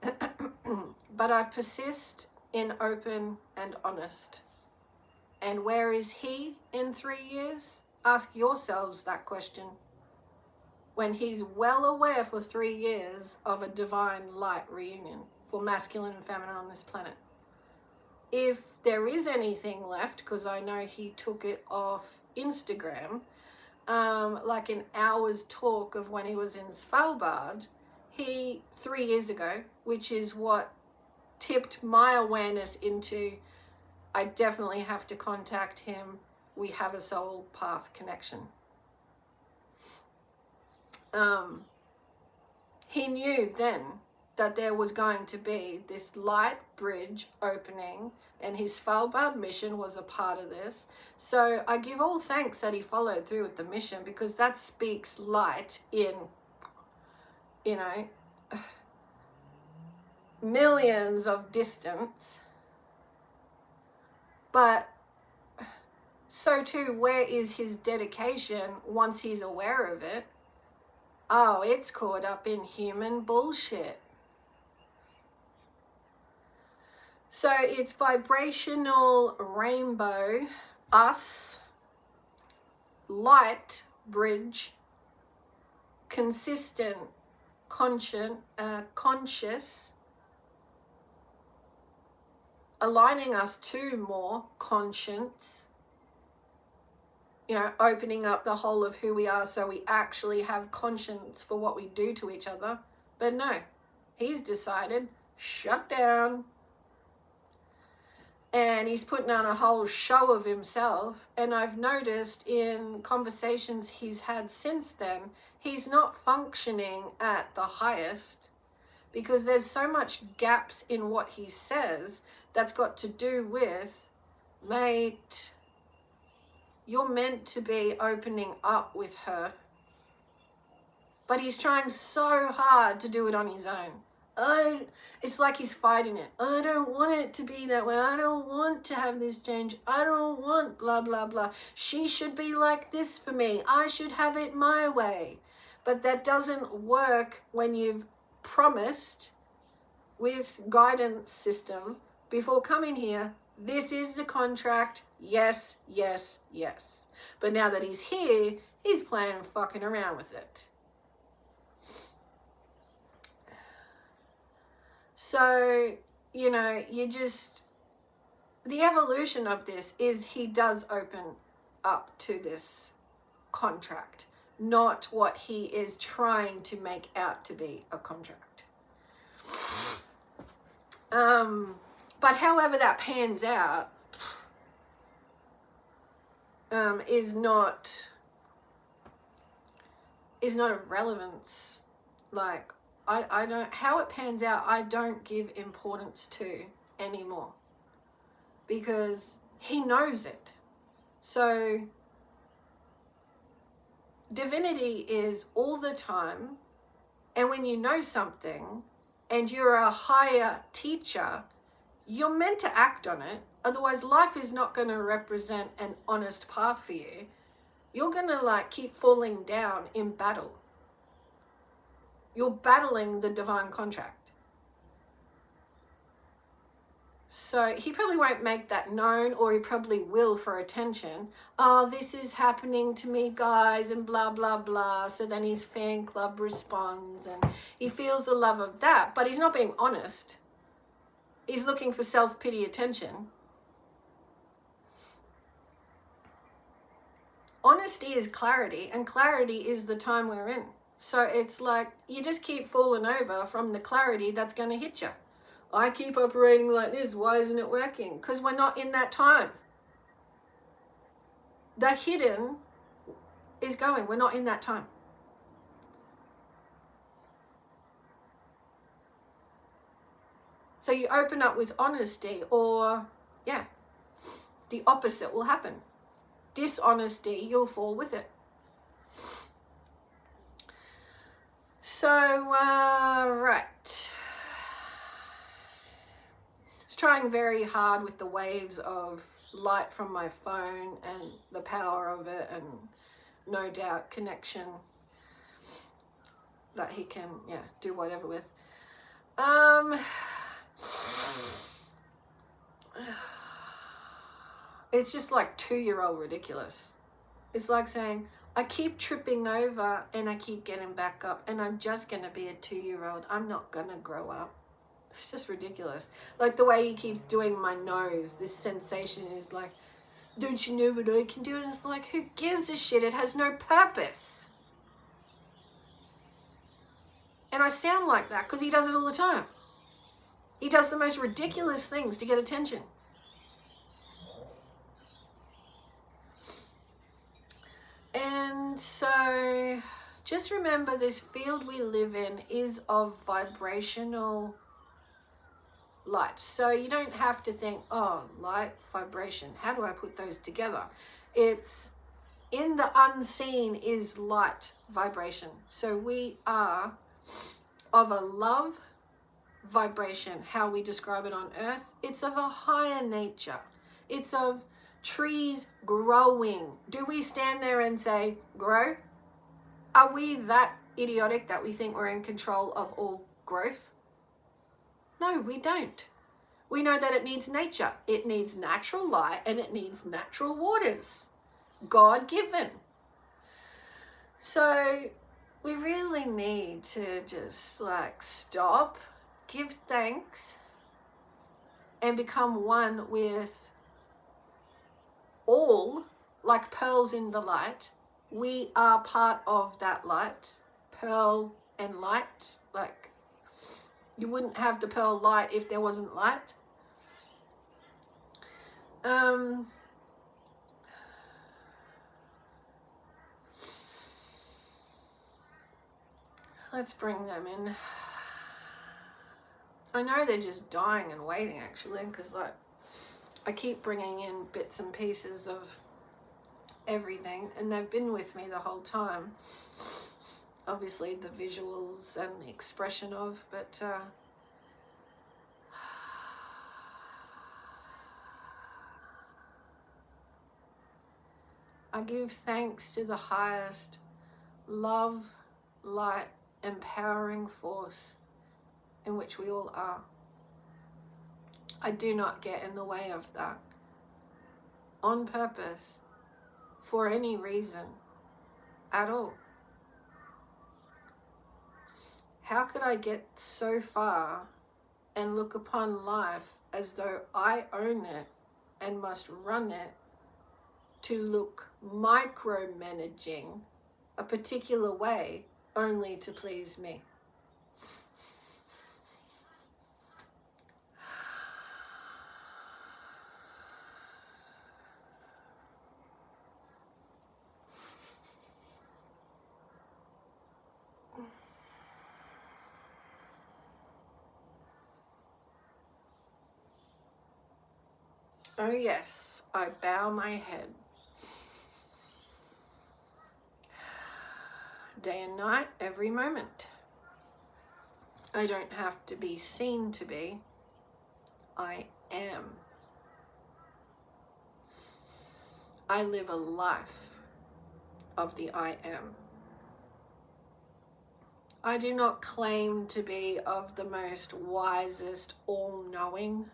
that. But I persist in open and honest. And where is he in 3 years? Ask yourselves that question. When he's well aware for 3 years of a divine light reunion for masculine and feminine on this planet. If there is anything left, because I know he took it off Instagram, like an hour's talk of when he was in Svalbard, 3 years ago, which is what tipped my awareness into, I definitely have to contact him. We have a soul path connection. He knew then that there was going to be this light bridge opening, and his Svalbard mission was a part of this. So I give all thanks that he followed through with the mission, because that speaks light in, you know, millions of distance. But so too, where is his dedication once he's aware of it? Oh, it's caught up in human bullshit. So it's vibrational rainbow, us, light bridge, consistent, conscious, aligning us to more conscience, you know, opening up the whole of who we are so we actually have conscience for what we do to each other. But no, he's decided, shut down. And he's putting on a whole show of himself. And I've noticed in conversations he's had since then, he's not functioning at the highest, because there's so much gaps in what he says that's got to do with, mate, you're meant to be opening up with her. But he's trying so hard to do it on his own. It's like he's fighting it. I don't want it to be that way. I don't want to have this change. I don't want blah, blah, blah. She should be like this for me. I should have it my way. But that doesn't work when you've promised with guidance system before coming here, this is the contract. Yes, yes, yes. But now that he's here, he's playing fucking around with it. So, you know, the evolution of this is he does open up to this contract, not what he is trying to make out to be a contract. But however that pans out is not of relevance. Like, I don't, how it pans out, I don't give importance to anymore, because he knows it. So divinity is all the time, and when you know something and you're a higher teacher, you're meant to act on it. Otherwise, life is not going to represent an honest path for you. You're going to like keep falling down in battle. You're battling the divine contract. So he probably won't make that known, or he probably will for attention. Oh, this is happening to me, guys, and blah, blah, blah. So then his fan club responds and he feels the love of that, but he's not being honest. He's looking for self-pity attention. Honesty is clarity, and clarity is the time we're in. So it's like you just keep falling over from the clarity that's going to hit you. I keep operating like this. Why isn't it working? Because we're not in that time. The hidden is going. We're not in that time. So you open up with honesty, or, yeah, the opposite will happen. Dishonesty, you'll fall with it. So, right. I was trying very hard with the waves of light from my phone and the power of it, and no doubt connection that he can, yeah, do whatever with. It's just like 2-year-old ridiculous. It's like saying, I keep tripping over and I keep getting back up, and I'm just going to be a 2-year-old. I'm not going to grow up. It's just ridiculous. Like the way he keeps doing my nose, this sensation is like, don't you know what I can do? And it's like, who gives a shit? It has no purpose. And I sound like that because he does it all the time. He does the most ridiculous things to get attention. And so just remember this field we live in is of vibrational light. So you don't have to think, oh, light, vibration, how do I put those together? It's in the unseen is light, vibration. So we are of a love vibration, how we describe it on earth. It's of a higher nature. It's of trees growing. Do we stand there and say, grow? Are we that idiotic that we think we're in control of all growth? No, we don't. We know that it needs nature. It needs natural light and it needs natural waters. God-given. So we really need to just like stop, give thanks, and become one with all, like pearls in the light. We are part of that light. Pearl and light, like you wouldn't have the pearl light if there wasn't light. Let's bring them in. I know they're just dying and waiting actually, because like I keep bringing in bits and pieces of everything, and they've been with me the whole time. Obviously the visuals and the expression of, but I give thanks to the highest love, light, empowering force in which we all are. I do not get in the way of that on purpose, for any reason at all. How could I get so far and look upon life as though I own it and must run it, to look micromanaging a particular way only to please me? Oh yes, I bow my head. Day and night, every moment. I don't have to be seen to be. I am. I live a life of the I am. I do not claim to be of the most wisest, all-knowing.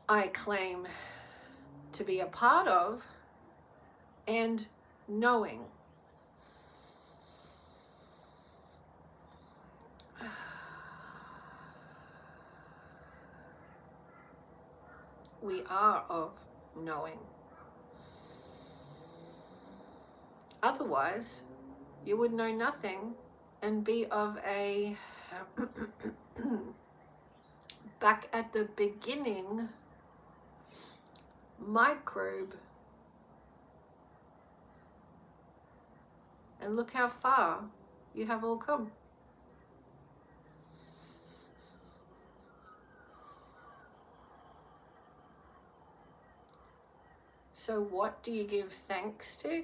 I claim to be a part of and knowing. We are of knowing. Otherwise, you would know nothing and be of a, back at the beginning, microbe. And look how far you have all come. So what do you give thanks to?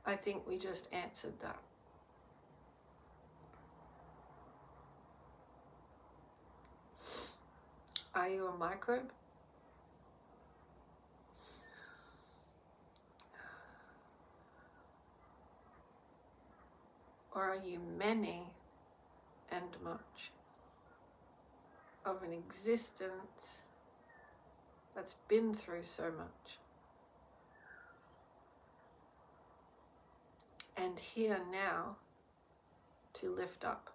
I think we just answered that. Are you a microbe? Or are you many and much of an existence that's been through so much? And here now to lift up.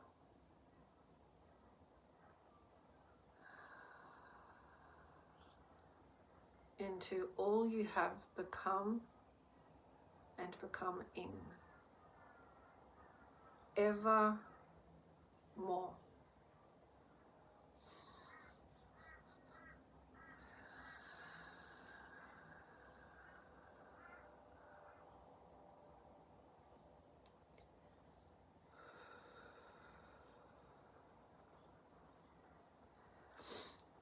Into all you have become and become in. Ever more.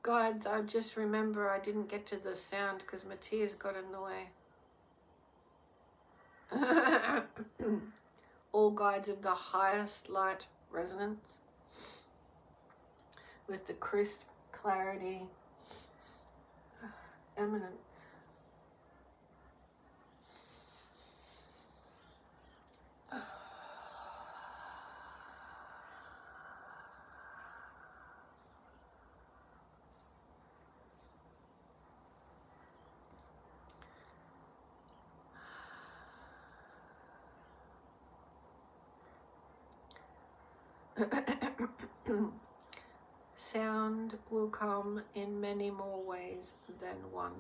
Guides, I just remember I didn't get to the sound because Matias got in the way. All guides of the highest light resonance with the crisp clarity, eminence. Sound will come in many more ways than one.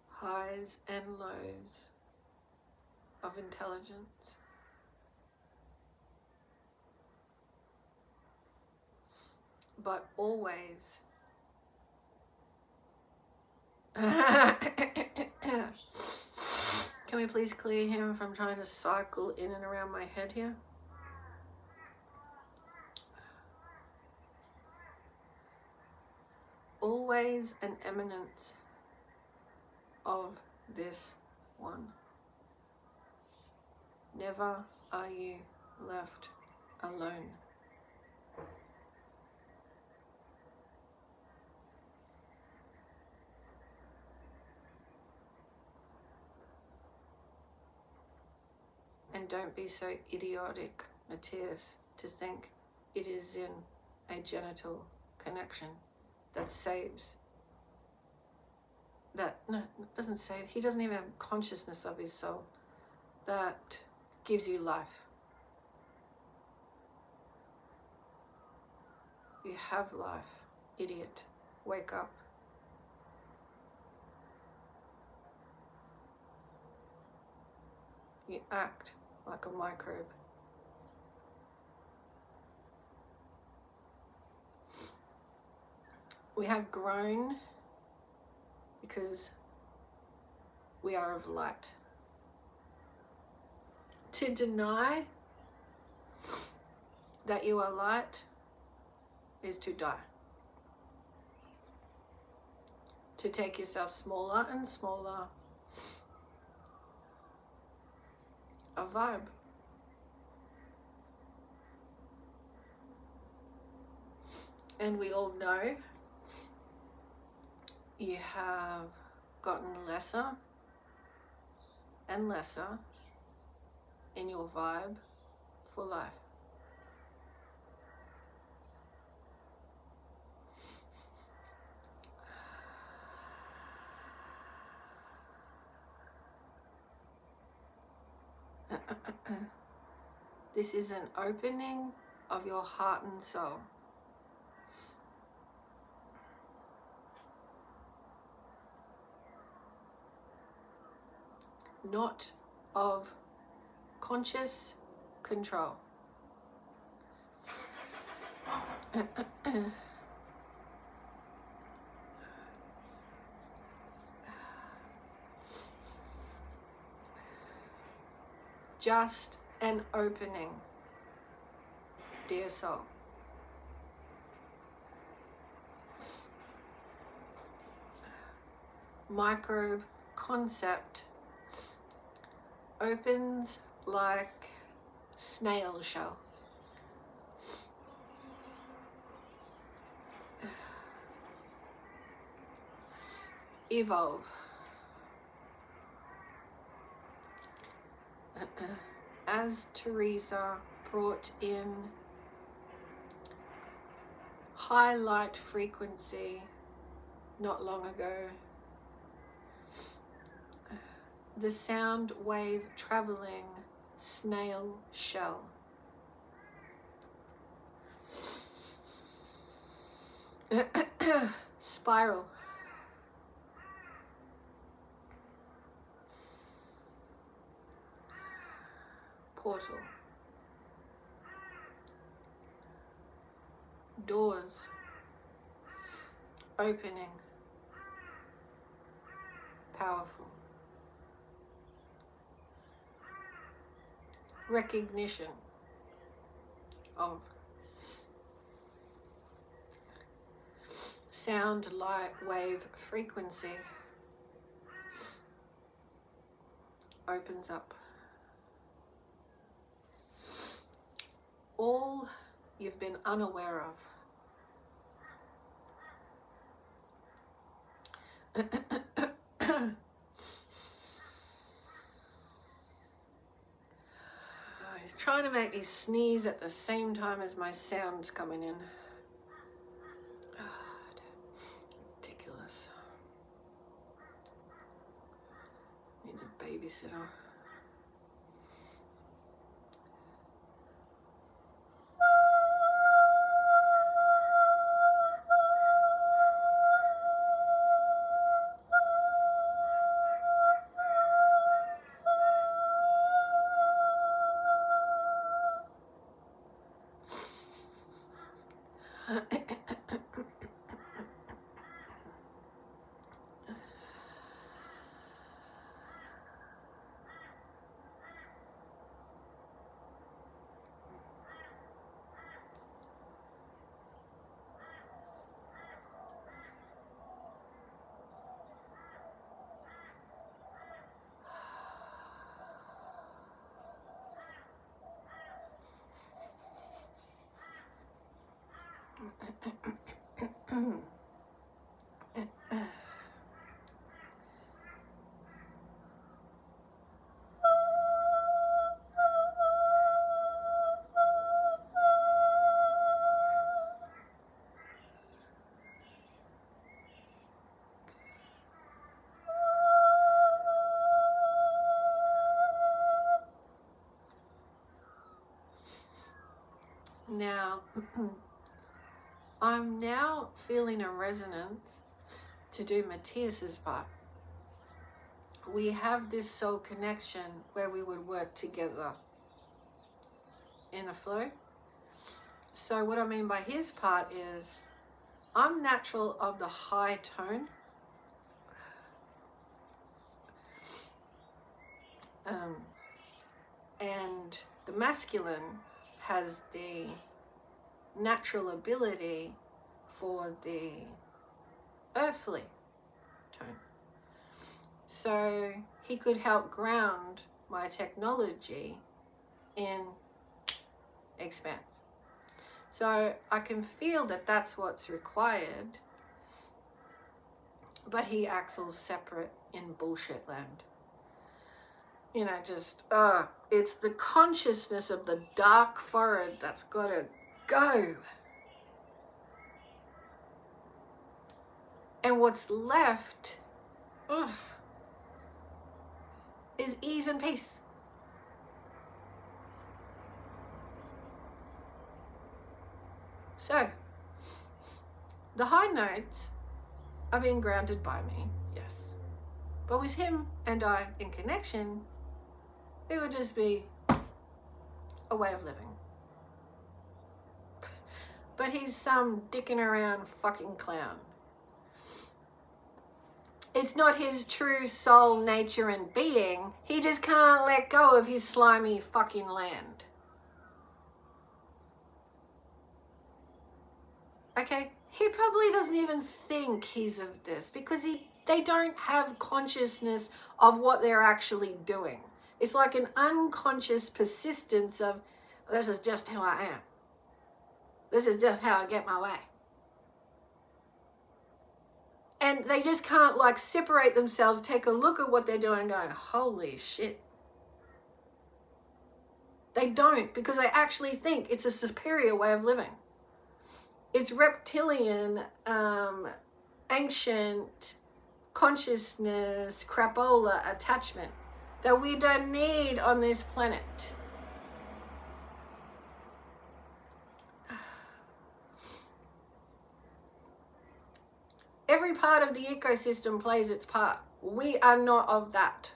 Highs and lows of intelligence. But always can we please clear him from trying to cycle in and around my head here? Always an eminence of this one. Never are you left alone. And don't be so idiotic, Matias, to think it is in a genital connection that saves. That, no, it doesn't save. He doesn't even have consciousness of his soul. That gives you life. You have life, idiot. Wake up. You act like a microbe. We have grown because we are of light. To deny that you are light is to die. To take yourself smaller and smaller, a vibe. And we all know you have gotten lesser and lesser in your vibe for life. This is an opening of your heart and soul. Not of conscious control. Just an opening, dear soul. Microbe concept opens like snail shell. Evolve. As Teresa brought in high light frequency not long ago, the sound wave traveling snail shell. Spiral. Portal. Doors opening. Powerful. recognition of sound, light, wave, frequency opens up. All you've been unaware of. He's trying to make me sneeze at the same time as my sound's coming in. Ridiculous. Needs a babysitter. Now, I'm now feeling a resonance to do Matias's part. We have this soul connection where we would work together in a flow. So what I mean by his part is, I'm natural of the high tone. And the masculine has the natural ability for the earthly tone. So he could help ground my technology in expanse. So I can feel that that's what's required, but he acts all separate in bullshit land. You know, just, it's the consciousness of the dark forehead that's got to go. And what's left is ease and peace. So, the high notes are being grounded by me, yes. But with him and I in connection, it would just be a way of living. But he's some dicking around fucking clown. It's not his true soul, nature, and being. He just can't let go of his slimy fucking land. Okay? He probably doesn't even think he's of this because they don't have consciousness of what they're actually doing. It's like an unconscious persistence of, this is just who I am. This is just how I get my way. And they just can't like separate themselves, take a look at what they're doing and going, holy shit. They don't, because they actually think it's a superior way of living. It's reptilian, ancient consciousness, crapola attachment that we don't need on this planet. Every part of the ecosystem plays its part. We are not of that.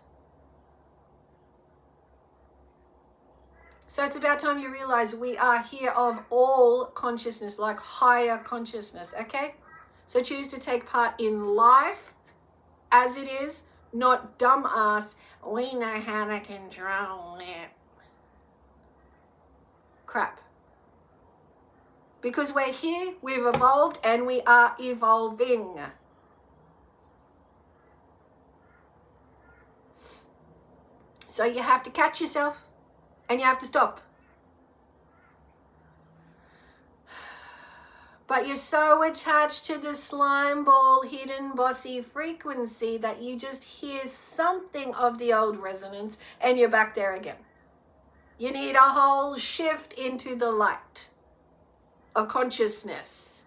So it's about time you realize we are here of all consciousness, like higher consciousness, okay? So choose to take part in life as it is, not dumbass, we know how to control it. crap. Because we're here, we've evolved, and we are evolving. So you have to catch yourself and you have to stop. But you're so attached to the slime ball, hidden bossy frequency that you just hear something of the old resonance and you're back there again. You need a whole shift into the light of consciousness.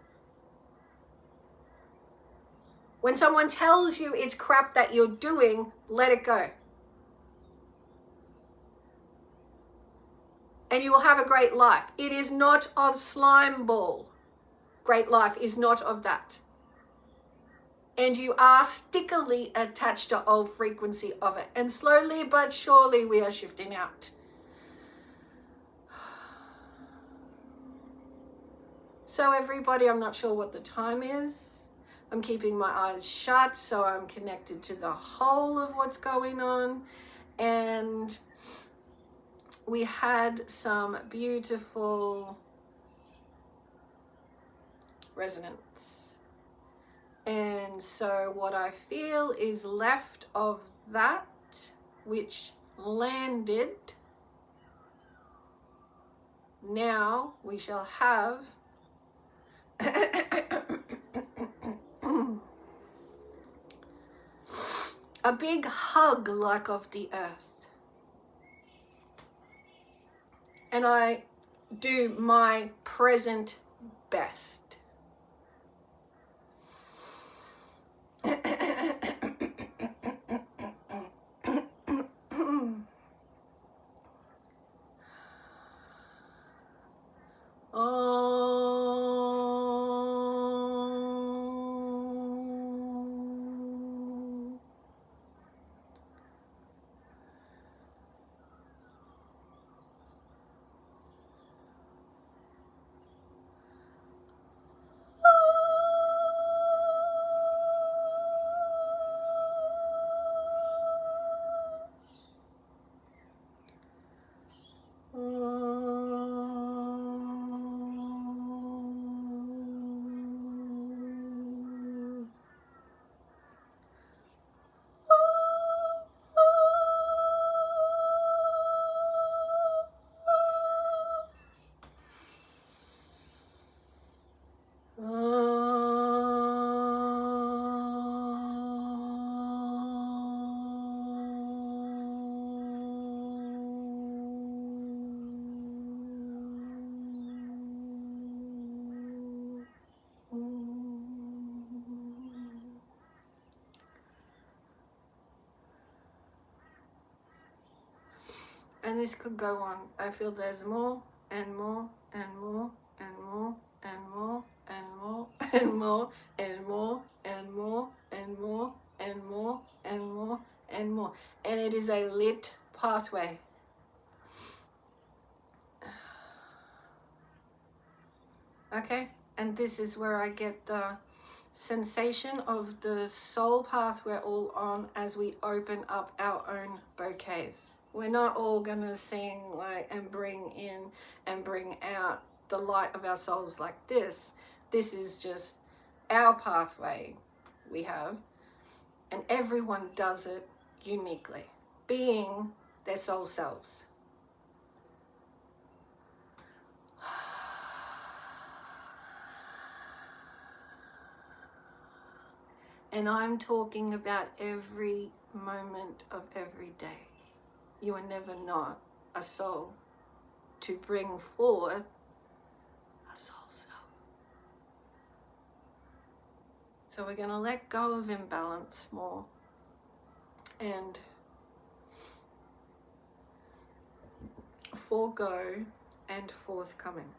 When someone tells you it's crap that you're doing, let it go. And you will have a great life. It is not of slime ball. Great life is not of that. And you are stickily attached to old frequency of it. And slowly but surely we are shifting out. So everybody, I'm not sure what the time is. I'm keeping my eyes shut so I'm connected to the whole of what's going on. And we had some beautiful resonance. And so what I feel is left of that which landed, now we shall have a big hug like of the earth. And I do my present best. And this could go on. I feel there's more and more and more and more and more and more and more and more and more and more and more and more and more. And it is a lit pathway. Okay? And this is where I get the sensation of the soul path we're all on as we open up our own bouquets. We're not all gonna sing like and bring in and bring out the light of our souls like this. This is just our pathway we have, and everyone does it uniquely, being their soul selves. And I'm talking about every moment of every day. You are never not a soul to bring forth a soul self. So we're going to let go of imbalance more and forego and forthcoming.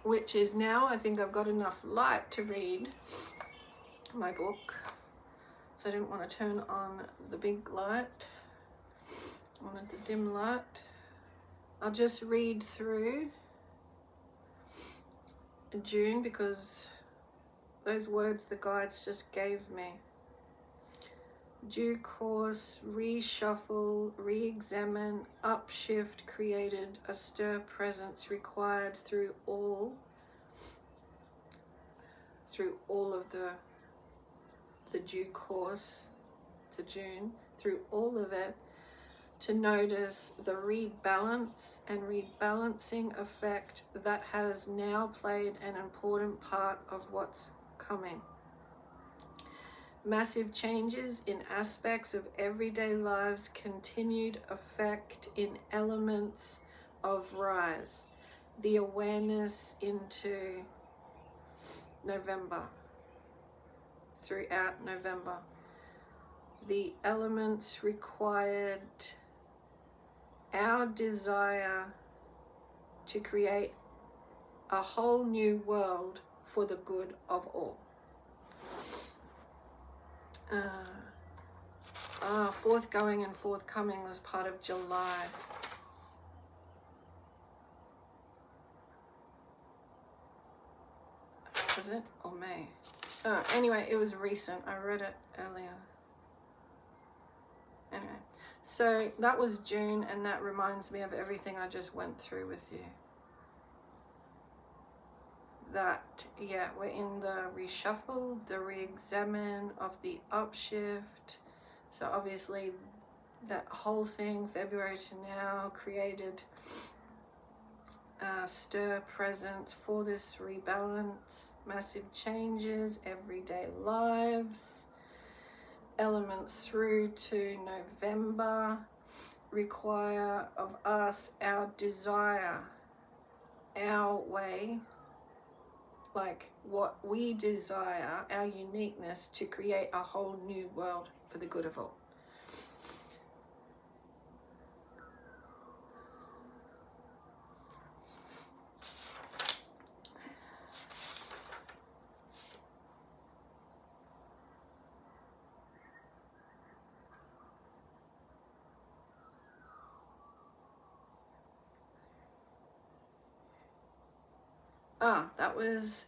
Which is now, I think I've got enough light to read my book. So I didn't want to turn on the big light. I wanted the dim light. I'll just read through June because those words the guides just gave me. due course, reshuffle, re-examine, upshift created, a stir presence required through all of the due course to June, through all of it, to notice the rebalance and rebalancing effect that has now played an important part of what's coming. Massive changes in aspects of everyday lives, continued effect in elements of rise. The awareness into November, throughout November. The elements required, our desire to create a whole new world for the good of all. Forthgoing and forthcoming was part of July. Was it? Or May? Anyway, it was recent. I read it earlier. Anyway, so that was June, and that reminds me of everything I just went through with you. That, yeah, we're in the reshuffle, the re-examine of the upshift. So obviously that whole thing, February to now, created stir presence for this rebalance, massive changes, everyday lives, elements through to November require of us our desire, our way, like what we desire, our uniqueness to create a whole new world for the good of all. That was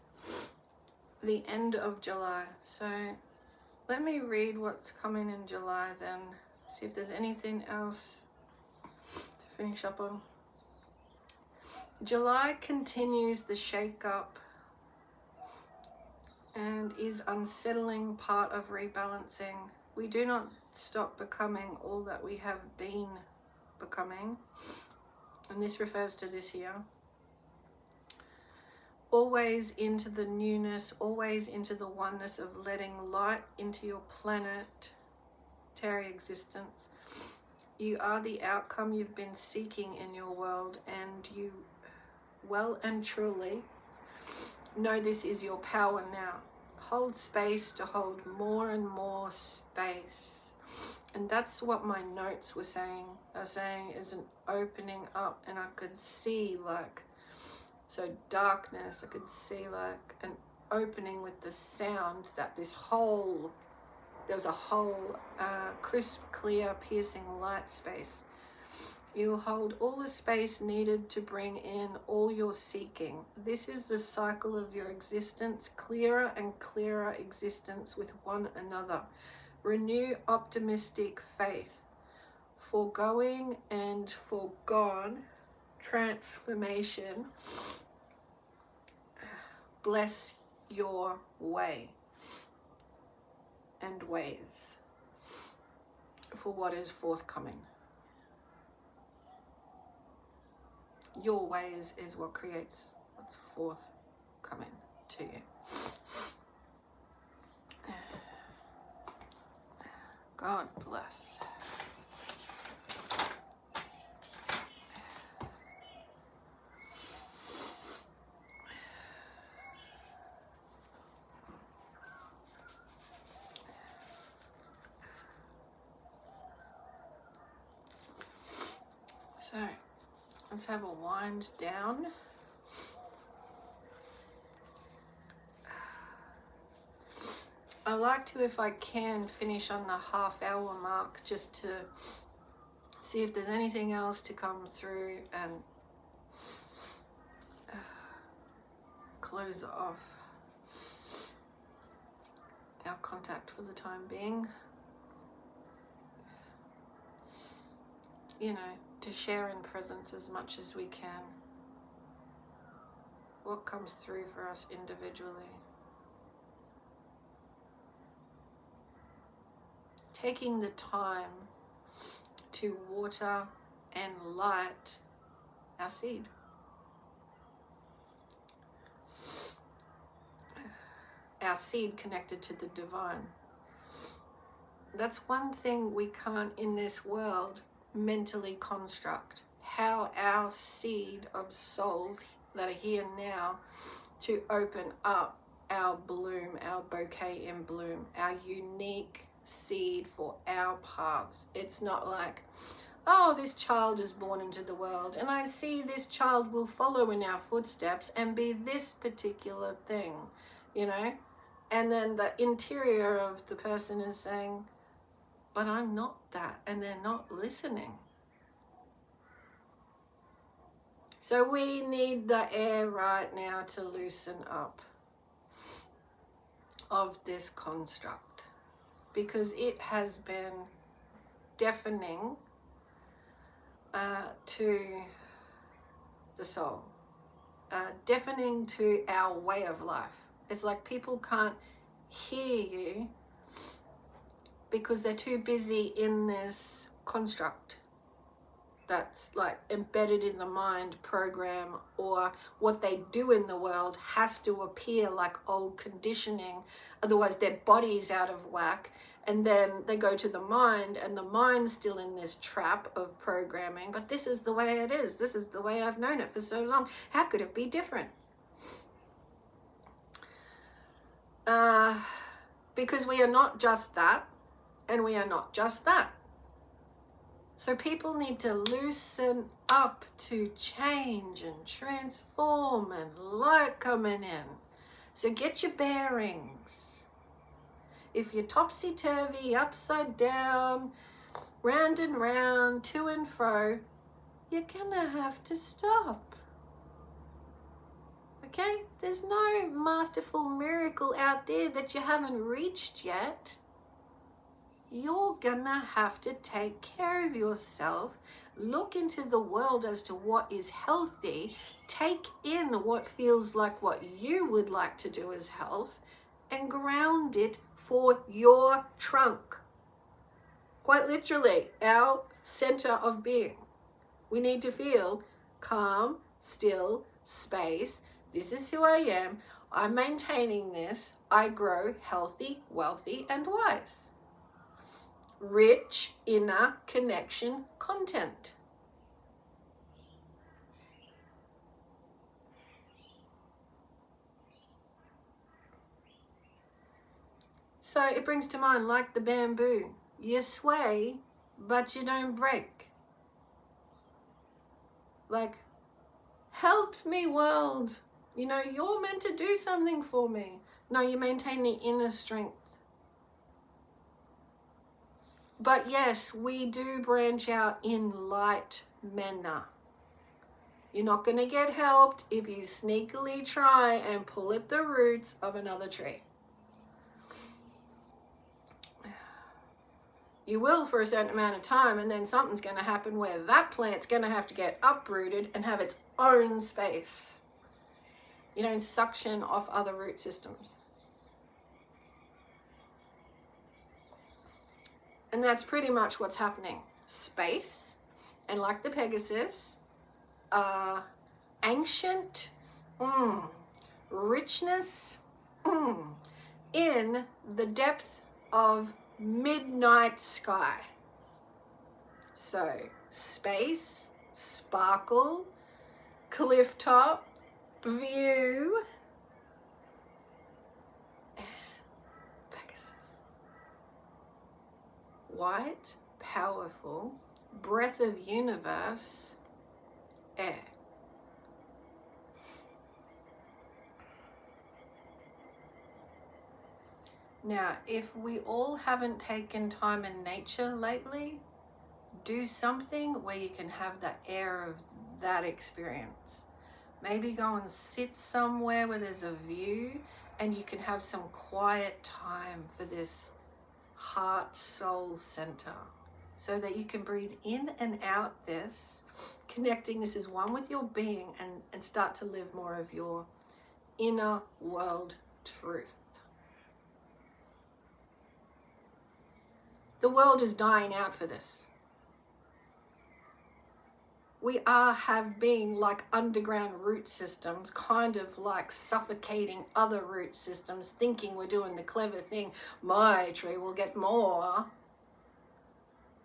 the end of July. So let me read what's coming in July then. See if there's anything else to finish up on. July continues the shake-up and is unsettling part of rebalancing. We do not stop becoming all that we have been becoming. And this refers to this year. Always into the newness, always into the oneness of letting light into your planetary existence. You are the outcome you've been seeking in your world, and you well and truly know this is your power now. Hold space to hold more and more space. And that's what my notes were saying. They were saying is an opening up, and I could see like, so darkness, I could see like an opening with the sound that there was a whole crisp, clear, piercing light space. You'll hold all the space needed to bring in all your seeking. This is the cycle of your existence, clearer and clearer existence with one another. Renew optimistic faith. Foregoing and foregone transformation. Bless your way and ways for what is forthcoming. Your ways is what creates what's forthcoming to you. God bless. So, let's have a wind down. I like to, if I can, finish on the half-hour mark just to see if there's anything else to come through and close off our contact for the time being. you know, to share in presence as much as we can. What comes through for us individually. Taking the time to water and light our seed. Our seed connected to the divine. That's one thing we can't in this world mentally construct. How our seed of souls that are here now to open up our bloom, our bouquet in bloom, our unique seed for our paths. It's not like, oh, this child is born into the world and I see this child will follow in our footsteps and be this particular thing, you know? And then the interior of the person is saying, but I'm not that, and they're not listening. So we need the air right now to loosen up of this construct, because it has been deafening to the soul, deafening to our way of life. It's like people can't hear you because they're too busy in this construct that's like embedded in the mind program, or what they do in the world has to appear like old conditioning, otherwise their body's out of whack. And then they go to the mind, and the mind's still in this trap of programming. But this is the way it is. This is the way I've known it for so long. How could it be different? Because we are not just that, and we are not just that. So people need to loosen up to change and transform and light coming in. So get your bearings. If you're topsy-turvy, upside down, round and round, to and fro, you're gonna have to stop. Okay? There's no masterful miracle out there that you haven't reached yet. You're gonna have to take care of yourself, look into the world as to what is healthy, take in what feels like what you would like to do as health, and ground it for your trunk. Quite literally, our center of being. We need to feel calm, still, space. This is who I am. I'm maintaining this. I grow healthy, wealthy, and wise. Rich inner connection content. So it brings to mind, like the bamboo, you sway, but you don't break. Like, help me, world. You know, you're meant to do something for me. No, you maintain the inner strength. But yes, we do branch out in light manner. You're not going to get helped if you sneakily try and pull at the roots of another tree. You will for a certain amount of time, and then something's going to happen where that plant's going to have to get uprooted and have its own space. You don't suction off other root systems. And that's pretty much what's happening. Space, and like the Pegasus, ancient richness in the depth of midnight sky. So space, sparkle, cliff top, view, and Pegasus. White, powerful, breath of universe, air. Now, if we all haven't taken time in nature lately, do something where you can have the air of that experience. Maybe go and sit somewhere where there's a view and you can have some quiet time for this heart soul center. so that you can breathe in and out this, connecting this as one with your being, and start to live more of your inner world truth. The world is dying out for this. We have been like underground root systems, kind of like suffocating other root systems, thinking we're doing the clever thing. My tree will get more.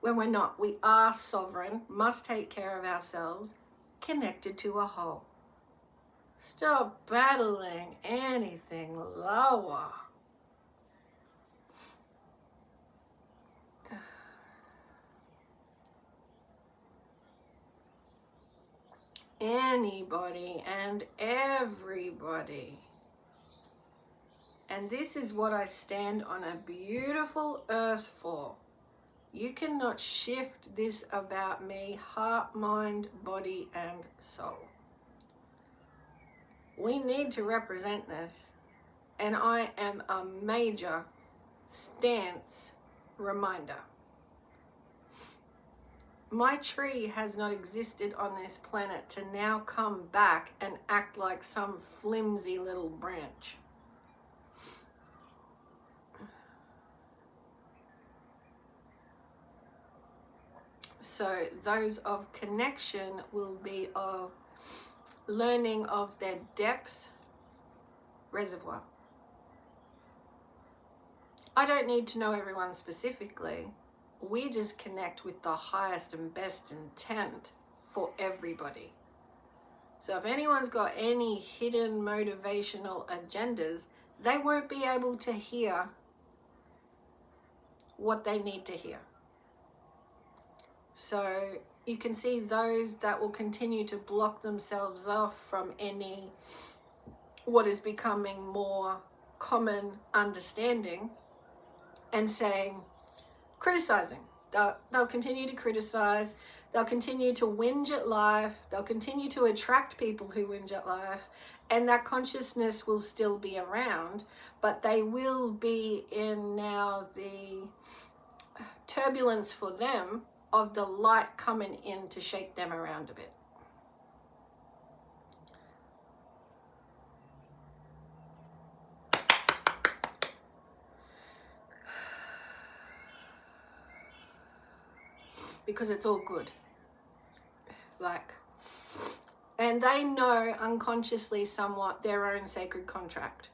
When we're not. We are sovereign, must take care of ourselves, connected to a whole. Stop battling anything lower. Anybody and everybody. And this is what I stand on a beautiful earth for. You cannot shift this about me, heart, mind, body, and soul. We need to represent this. And I am a major stance reminder. My tree has not existed on this planet to now come back and act like some flimsy little branch. So those of connection will be of learning of their depth reservoir. I don't need to know everyone specifically. We just connect with the highest and best intent for everybody. So if anyone's got any hidden motivational agendas, they won't be able to hear what they need to hear. So you can see those that will continue to block themselves off from any what is becoming more common understanding and saying, criticizing. They'll continue to criticize. They'll continue to whinge at life. They'll continue to attract people who whinge at life. And that consciousness will still be around, but they will be in now the turbulence for them of the light coming in to shake them around a bit. Because it's all good. And they know unconsciously somewhat their own sacred contract.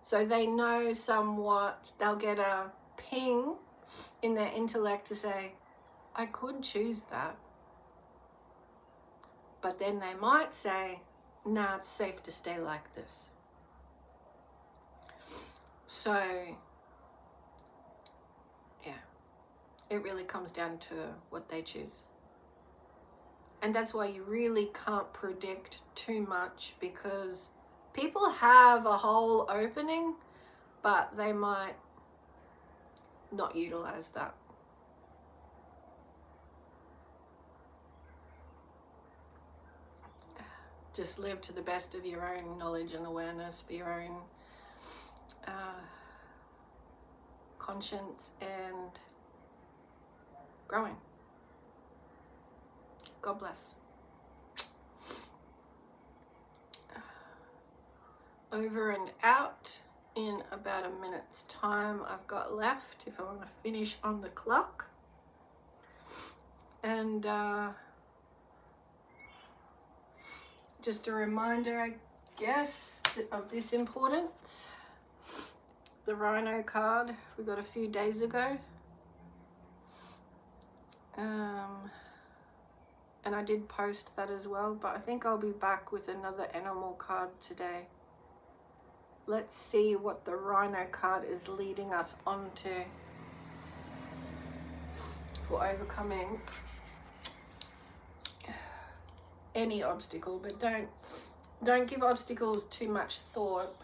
So they know somewhat, they'll get a ping in their intellect to say, I could choose that. But then they might say, nah, it's safe to stay like this. So, yeah, it really comes down to what they choose. And that's why you really can't predict too much, because people have a whole opening, but they might not utilize that. Just live to the best of your own knowledge and awareness, for your own conscience and growing. God bless. Over and out in about a minute's time I've got left if I want to finish on the clock. And just a reminder, I guess, of this importance. The Rhino card we got a few days ago. And I did post that as well, but I think I'll be back with another animal card today. Let's see what the Rhino card is leading us onto for overcoming any obstacle, but don't give obstacles too much thought.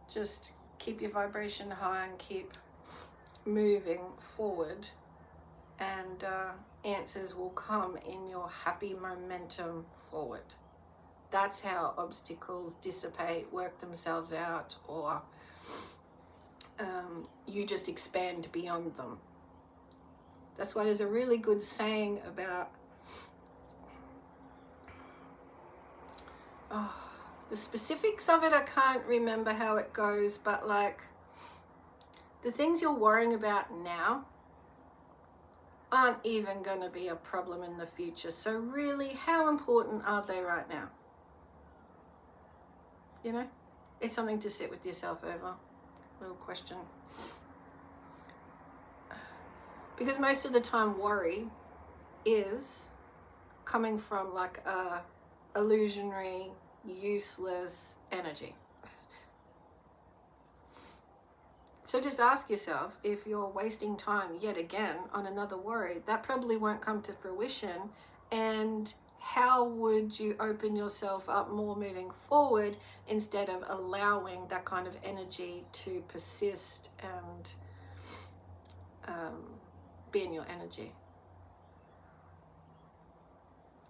Just keep your vibration high and keep moving forward, and answers will come in your happy momentum forward. That's how obstacles dissipate, work themselves out, or you just expand beyond them. That's why there's a really good saying about, the specifics of it, I can't remember how it goes, but like, the things you're worrying about now aren't even going to be a problem in the future. So really, how important are they right now? You know, it's something to sit with yourself over. Little question. Because most of the time worry is coming from like a illusionary, useless energy. So just ask yourself, if you're wasting time yet again on another worry, that probably won't come to fruition. And how would you open yourself up more moving forward instead of allowing that kind of energy to persist and be in your energy?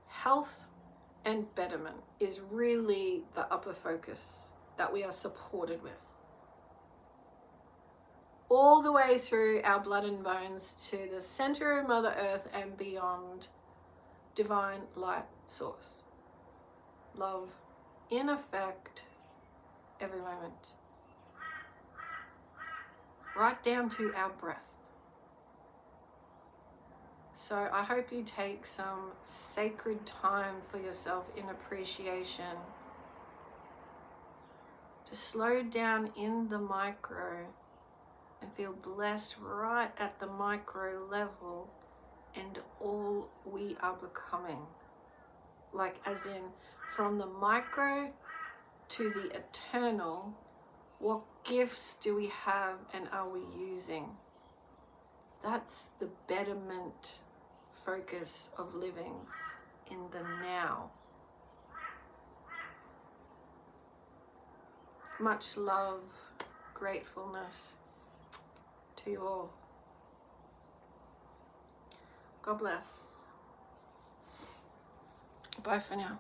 Health and betterment is really the upper focus that we are supported with, all the way through our blood and bones to the center of Mother Earth and beyond. Divine light source. Love in effect every moment. Right down to our breath. So I hope you take some sacred time for yourself in appreciation to slow down in the micro and feel blessed right at the micro level and all we are becoming. Like as in from the micro to the eternal, what gifts do we have and are we using? That's the betterment focus of living in the now. Much love, gratefulness to you all. God bless. Bye for now.